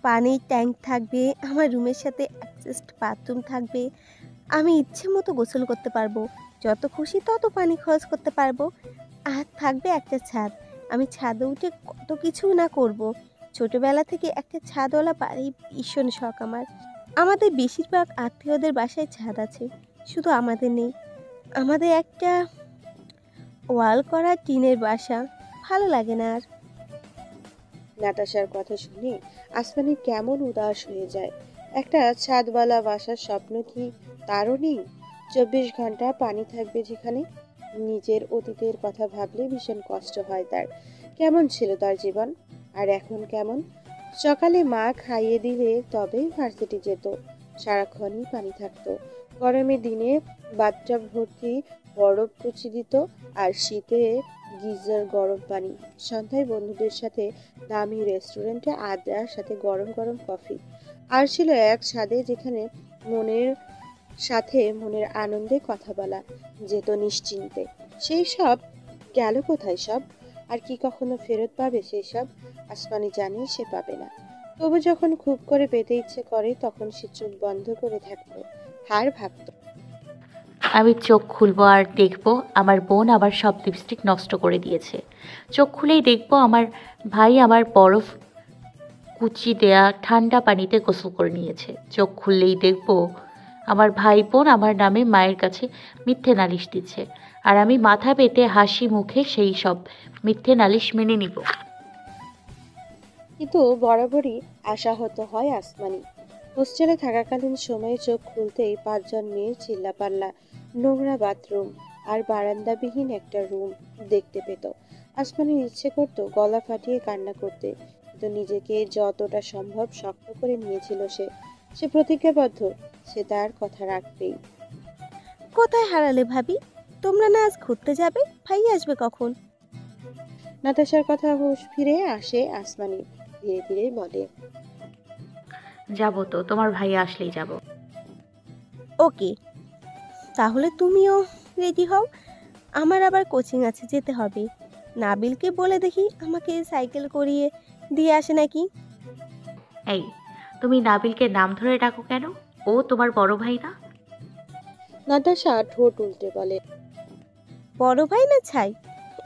[SPEAKER 5] পানির ট্যাঙ্ক থাকবে, আমার রুমের সাথে অ্যাডজাস্ট বাথরুম থাকবে, আমি ইচ্ছে মতো গোসল করতে পারবো, যত খুশি তত পানি খরচ করতে পারবো। আর থাকবে একটা ছাদ, আমি ছাদে উঠে কত কিছু না করব। ছোটবেলা থেকে একটা ছাদওয়ালা বাড়ি ভীষণ শখ আমার। আমাদের বেশিরভাগ আত্মীয়দের বাসায় ছাদ আছে, শুধু আমাদের নেই। আমাদের একটা ওয়াল করা টিনের বাসা, ভালো লাগে না আর।
[SPEAKER 1] নাতাশার কথা শুনে আসমানি কেমন উদাস হয়ে যায়। একটা ছাদওয়ালা বাসার স্বপ্ন কি তারও নেই? 24 ঘন্টা পানি থাকবে যেখানে। নিজের অতীতের কথা ভাবলে ভীষণ কষ্ট হয় তার। কেমন ছিল তার জীবন, আর এখন কেমন? সকালে মা খাইয়ে দিলে তবেই ভার্সিটি যেত, সারাক্ষণই পানি থাকতো। গরমের দিনে বাথটাব ভর্তি বরফ কুচি দিত, আর শীতে গিজার গরম পানি। সন্ধ্যায় বন্ধুদের সাথে দামি রেস্টুরেন্টে আড্ডার সাথে গরম গরম কফি। আর ছিল এক ছাদে যেখানে মনের সাথে মনের আনন্দে কথা বলা যেত নিশ্চিন্তে। সেই সব গেল কোথায় সব? আর কি কখনো ফেরত পাবে সেই সব? আসমানি জানে সে পাবে না। তবু যখন খুব করে পেতে ইচ্ছে করে তখন সে চোখ বন্ধ করে থাকতো আর ভাবত,
[SPEAKER 6] আমি চোখ খুলবো আর দেখবো আমার বোন আবার সব লিপস্টিক নষ্ট করে দিয়েছে। চোখ খুলেই দেখবো আমার ভাই আমার বরফ কুচি দেয়া ঠান্ডা পানিতে গোসল করে নিয়েছে। চোখ খুললেই দেখবো আমার ভাই বোন আমার নামে মায়ের কাছে মিথ্যে নালিশ দিচ্ছে, আর আমি মাথা পেতে হাসি মুখে সেই সব মিথ্যে নালিশ মেনে নিব।
[SPEAKER 1] কিন্তু বরাবরই আশাহত হয় আসমানি। হোস্টেলে থাকাকালীন সময়ে চোখ খুলতেই 5 জন মেয়ের চিল্লাপাল্লা, নোংরা বাথরুম আর বারান্দাবিহীন একটা রুম দেখতে পেত। আসমানির ইচ্ছে করতো গলা ফাটিয়ে কান্না করতে, কিন্তু নিজেকে যতটা সম্ভব শক্ত করে নিয়েছিল সে প্রতিজ্ঞাবদ্ধ, সে তার কথা রাখবেই।
[SPEAKER 5] কোথায় হারালে ভাবি? তোমরা না আজ ঘুরতে যাবে? ভাই আসবে কখন?
[SPEAKER 1] নাতাশার কথা হুঁশ ফিরে আসে আসমানি, ধীরে ধীরে বলে,
[SPEAKER 6] যাবো তো, তোমার ভাই আসলেই যাব।
[SPEAKER 5] ওকে, তাহলে তুমিও রেডি হও, আমার আবার কোচিং আছে, যেতে হবে। নাবিলকে বলে দেখি আমাকে সাইকেল করিয়ে দিয়ে আসে নাকি।
[SPEAKER 6] এই, তুমি নাবিলকে নাম ধরে ডাকো কেন? ও তোমার বড় ভাই না?
[SPEAKER 1] নাতাশা ঠোঁট উল্টে বলে,
[SPEAKER 5] বড় ভাই না ছাই,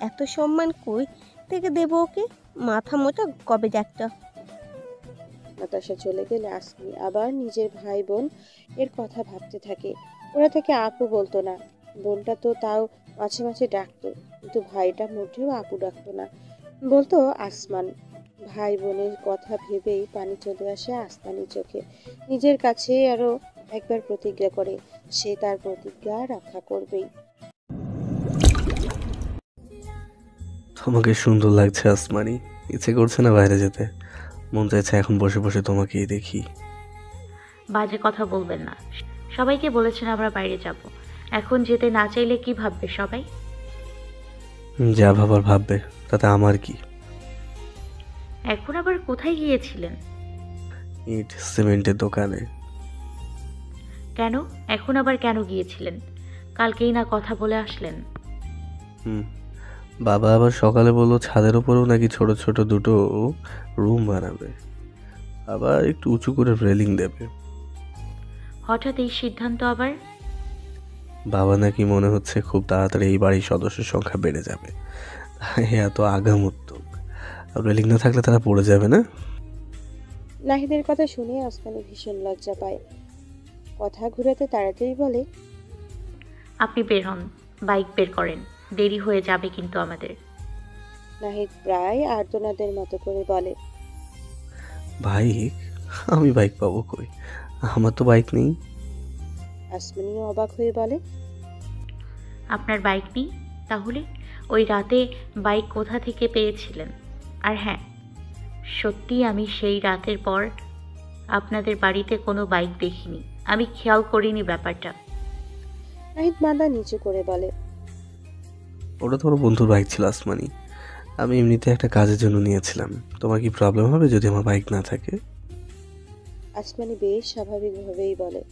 [SPEAKER 5] এত সম্মান কই থেকে দেবো ওকে? মাথা মোটা কবে একটা।
[SPEAKER 1] নাতাশা চলে গেলে আসমি আবার নিজের ভাই বোন এর কথা ভাবতে থাকে। ওরা তাকে আপু বলতো না, বোনটা তো তাও মাঝে মাঝে ডাকতো, কিন্তু ভাইটা মোটেও আপু ডাকতো না, বলতো আসমান। ভাই বোনের কথা ভেবেই পানি চলে আসে আসমানির চোখে। নিজের কাছে আরো একবার প্রতিজ্ঞা করে সে তার প্রতিজ্ঞা রক্ষা করবেই।
[SPEAKER 2] তোমাকে সুন্দর লাগছে আসমানি, ইচ্ছে করছে না বাইরে যেতে, মন চাইছে এখন বসে বসে তোমাকেই দেখি।
[SPEAKER 6] বাজে কথা বলবেন না, সবাইকে বলেছেন আমরা বাইরে যাব। এখন যেতে না চাইলে কি ভাববে সবাই?
[SPEAKER 2] যা ভাবার ভাববে, তাতে আমার কি।
[SPEAKER 6] এখন আবার কোথায় গিয়েছিলেন?
[SPEAKER 2] ইট সিমেন্টের দোকানে।
[SPEAKER 6] কেন? এখন আবার কেন গিয়েছিলেন? কালকেই না কথা বলে আসলেন।
[SPEAKER 2] বাবা আবার সকালে বললো ছাদের উপরেও নাকি ছোট ছোট দুটো রুম বানাবে, আবার একটু উঁচু করে রেলিং দেবে।
[SPEAKER 6] হঠাৎ এই সিদ্ধান্ত আবার?
[SPEAKER 2] বাবা নাকি মনে হচ্ছে খুব তাড়াতাড়ি এই বাড়ির সদস্যের সংখ্যা বেড়ে যাবে, এত আগাম উদ্যোগ। রেলিং না থাকলে তারা পড়ে যাবে না?
[SPEAKER 1] নাহিদের কথা শুনে আসমানি ভীষণ লজ্জা পায়। কথা ঘুরাতে তাড়াতাড়ি বলে,
[SPEAKER 6] আপনি বের হন, বাইক বের করেন, দেরি হয়ে যাবে কিন্তু আমাদের।
[SPEAKER 1] নাহিদ প্রায় আর্তনাদের মতো করে বলে,
[SPEAKER 2] বাইক? আমি বাইক পাবো কই? আমার তো বাইক নেই।
[SPEAKER 1] আসমানিও অবাক হয়ে বলে,
[SPEAKER 6] আপনার বাইক নেই? তাহলে ওই রাতে বাইক কোথা থেকে পেয়েছিলেন? আর হ্যাঁ, সত্যি আমি সেই রাতের পর আপনাদের বাড়িতে কোনো বাইক দেখিনি, আমি খেয়াল করিনি ব্যাপারটা।
[SPEAKER 1] নাহিদ মাথা নিচু করে বলে,
[SPEAKER 2] ওটা তোমার বন্ধুর বাইক ছিল আসমানি, আমি এমনিতে একটা কাজের জন্য নিয়েছিলাম। তোমার কি প্রবলেম হবে যদি আমার বাইক না থাকে?
[SPEAKER 1] আসমানি বেশ স্বাভাবিকভাবেই বলে,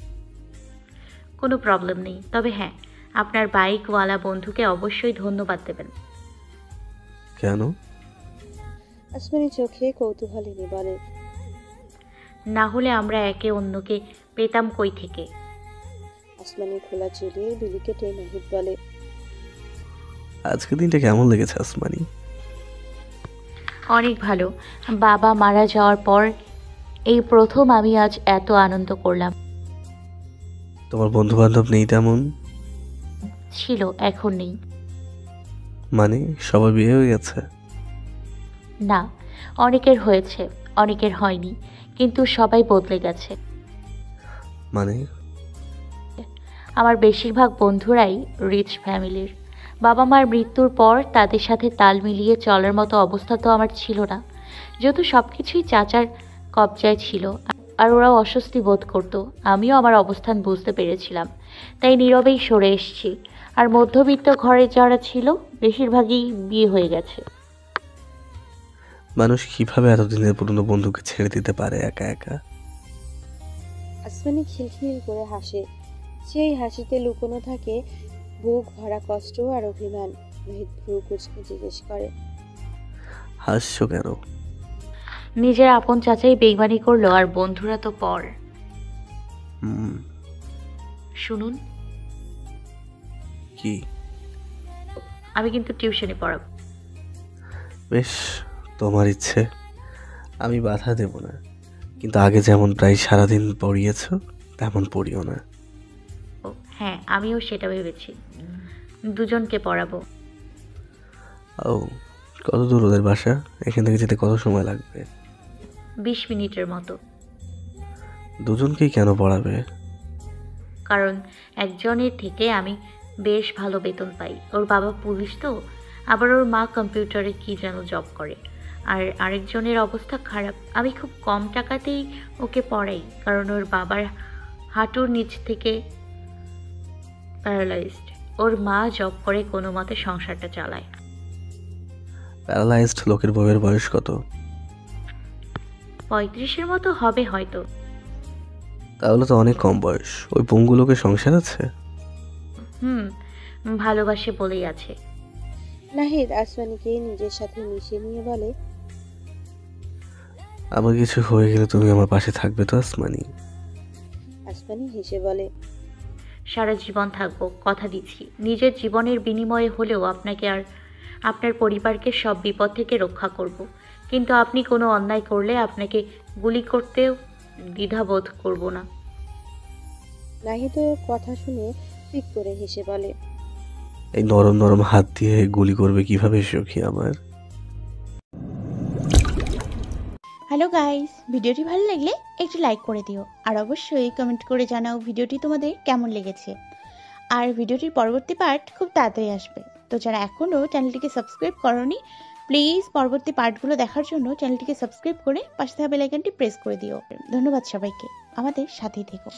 [SPEAKER 6] কোনো প্রবলেম নেই, তবে হ্যাঁ, আপনার বাইকওয়ালা বন্ধুকে অবশ্যই ধন্যবাদ দেবেন।
[SPEAKER 2] কেন?
[SPEAKER 1] আসমানি চোখে কৌতূহলিনী বলে,
[SPEAKER 6] না হলে আমরা একে অন্যকে পেতাম কই থেকে?
[SPEAKER 1] আসমানি খোলা চুলে বিলি কেটে নাহিদ বলে,
[SPEAKER 2] আজকে দিনটা কেমন লেগেছে আসমানি?
[SPEAKER 6] অনেক ভালো। বাবা মারা যাওয়ার পর এই প্রথম আমি আজ এত আনন্দ করলাম।
[SPEAKER 2] তোমার বন্ধু বান্ধব নেই তেমন?
[SPEAKER 6] ছিল, এখন নেই।
[SPEAKER 2] মানে সবার বিয়ে হয়ে গেছে?
[SPEAKER 6] না, অনেকের হয়েছে, অনেকের হয়নি, কিন্তু সবাই বদলে গেছে।
[SPEAKER 2] মানে?
[SPEAKER 6] আমার বেশিরভাগ বন্ধুরাই রিচ ফ্যামিলির। বাবা মার মৃত্যুর পর তাদের সাথে তাল মিলিয়ে চলার মতো অবস্থা তো আমার ছিল না, যেহেতু সব কিছুই চাচার কবজায় ছিল, আর ওরাও অস্বস্তি বোধ করতো। আমিও আমার অবস্থান বুঝতে পেরেছিলাম, তাই নীরবেই সরে এসেছি। আর মধ্যবিত্ত ঘরে যারা ছিল বেশিরভাগই বিয়ে হয়ে গেছে।
[SPEAKER 2] মানুষ কিভাবে এতদিনের পুরনো বন্ধুকে ছেড়ে দিতে পারে একা একা?
[SPEAKER 1] আসমানি খিলখিল করে হাসে। সেই হাসিতে লুকোনো থাকে বুক ভরা কষ্ট আর অভিমান। মেহেদ ভ্রু কুঁচকে জিজ্ঞেস করে,
[SPEAKER 2] হাসছো কেন?
[SPEAKER 6] নিজের আপন চাচাই বেইমানি করলো আর বন্ধুরা তো পর। শুনুন,
[SPEAKER 2] কি?
[SPEAKER 6] আমি কিন্তু টিউশনে পড়াবো।
[SPEAKER 2] বেশ, তোমার ইচ্ছে, আমি বাধা দেব না, কিন্তু আগে যেমন প্রায় সারাদিন পড়িয়েছ তেমন পড়িও না।
[SPEAKER 6] হ্যাঁ, আমিও সেটা ভেবেছি, দুজনকে পড়াবো।
[SPEAKER 2] ও, কত দূর ওদের বাসা? এখান থেকে যেতে কত সময় লাগবে?
[SPEAKER 6] 20 মিনিটের মতো।
[SPEAKER 2] দুজনকেই কেন পড়াবে?
[SPEAKER 6] কারণ একজনের থেকে আমি বেশ ভালো বেতন পাই। ওর বাবা পুলিশ তো, আবার ওর মা কম্পিউটারে কি যেন জব করে। আর আরেকজনের অবস্থা খারাপ, আমি খুব কম টাকাতেই ওকে পড়াই, কারণ ওর বাবার হাঁটুর নিচ থেকে প্যারালাইজড। ওর মা জব করে কোনো মতে সংসারটা চালায়।
[SPEAKER 2] প্যারালাইজড লোকের বউয়ের বয়স কত?
[SPEAKER 6] 35-এর মতো হবে হয়তো।
[SPEAKER 2] তাহলে তো অনেক কম বয়স। ওই পঙ্গু লোকের সংসার আছে?
[SPEAKER 6] ভালোবাসে বলেই আছে।
[SPEAKER 1] নাহিদ আসমানিকে নিজের সাথে মিশিয়ে নিয়ে বলে,
[SPEAKER 2] আমার কিছু হয়ে গেলে তুমি আমার পাশে থাকবে তো আসমানি?
[SPEAKER 1] আসমানি হেসে বলে,
[SPEAKER 6] সারা জীবন থাকবো, কথা দিচ্ছি। নিজের জীবনের বিনিময়ে হলেও আপনাকে আর আপনার পরিবারকে সব বিপদ থেকে রক্ষা করব। কিন্তু আপনি কোনো অন্যায় করলে আপনাকে গুলি করতেও দ্বিধাবোধ করব না।
[SPEAKER 1] নাহিদের কথা শুনে পিক করে হেসে বলে,
[SPEAKER 2] এই নরম নরম হাত দিয়ে গুলি করবে কিভাবে সখী আমার?
[SPEAKER 20] হ্যালো গাইস, ভিডিওটি ভালো লাগলে একটু লাইক করে দিও, আর অবশ্যই কমেন্ট করে জানাও ভিডিওটি তোমাদের কেমন লেগেছে। আর ভিডিওটির পরবর্তী পার্ট খুব তাড়াতাড়ি আসবে, তো যারা এখনও চ্যানেলটিকে সাবস্ক্রাইব করোনি প্লিজ পরবর্তী পার্টগুলো দেখার জন্য চ্যানেলটিকে সাবস্ক্রাইব করে পাশে থাকা বেল আইকনটি প্রেস করে দিও। ধন্যবাদ সবাইকে, আমাদের সাথেই থেকো।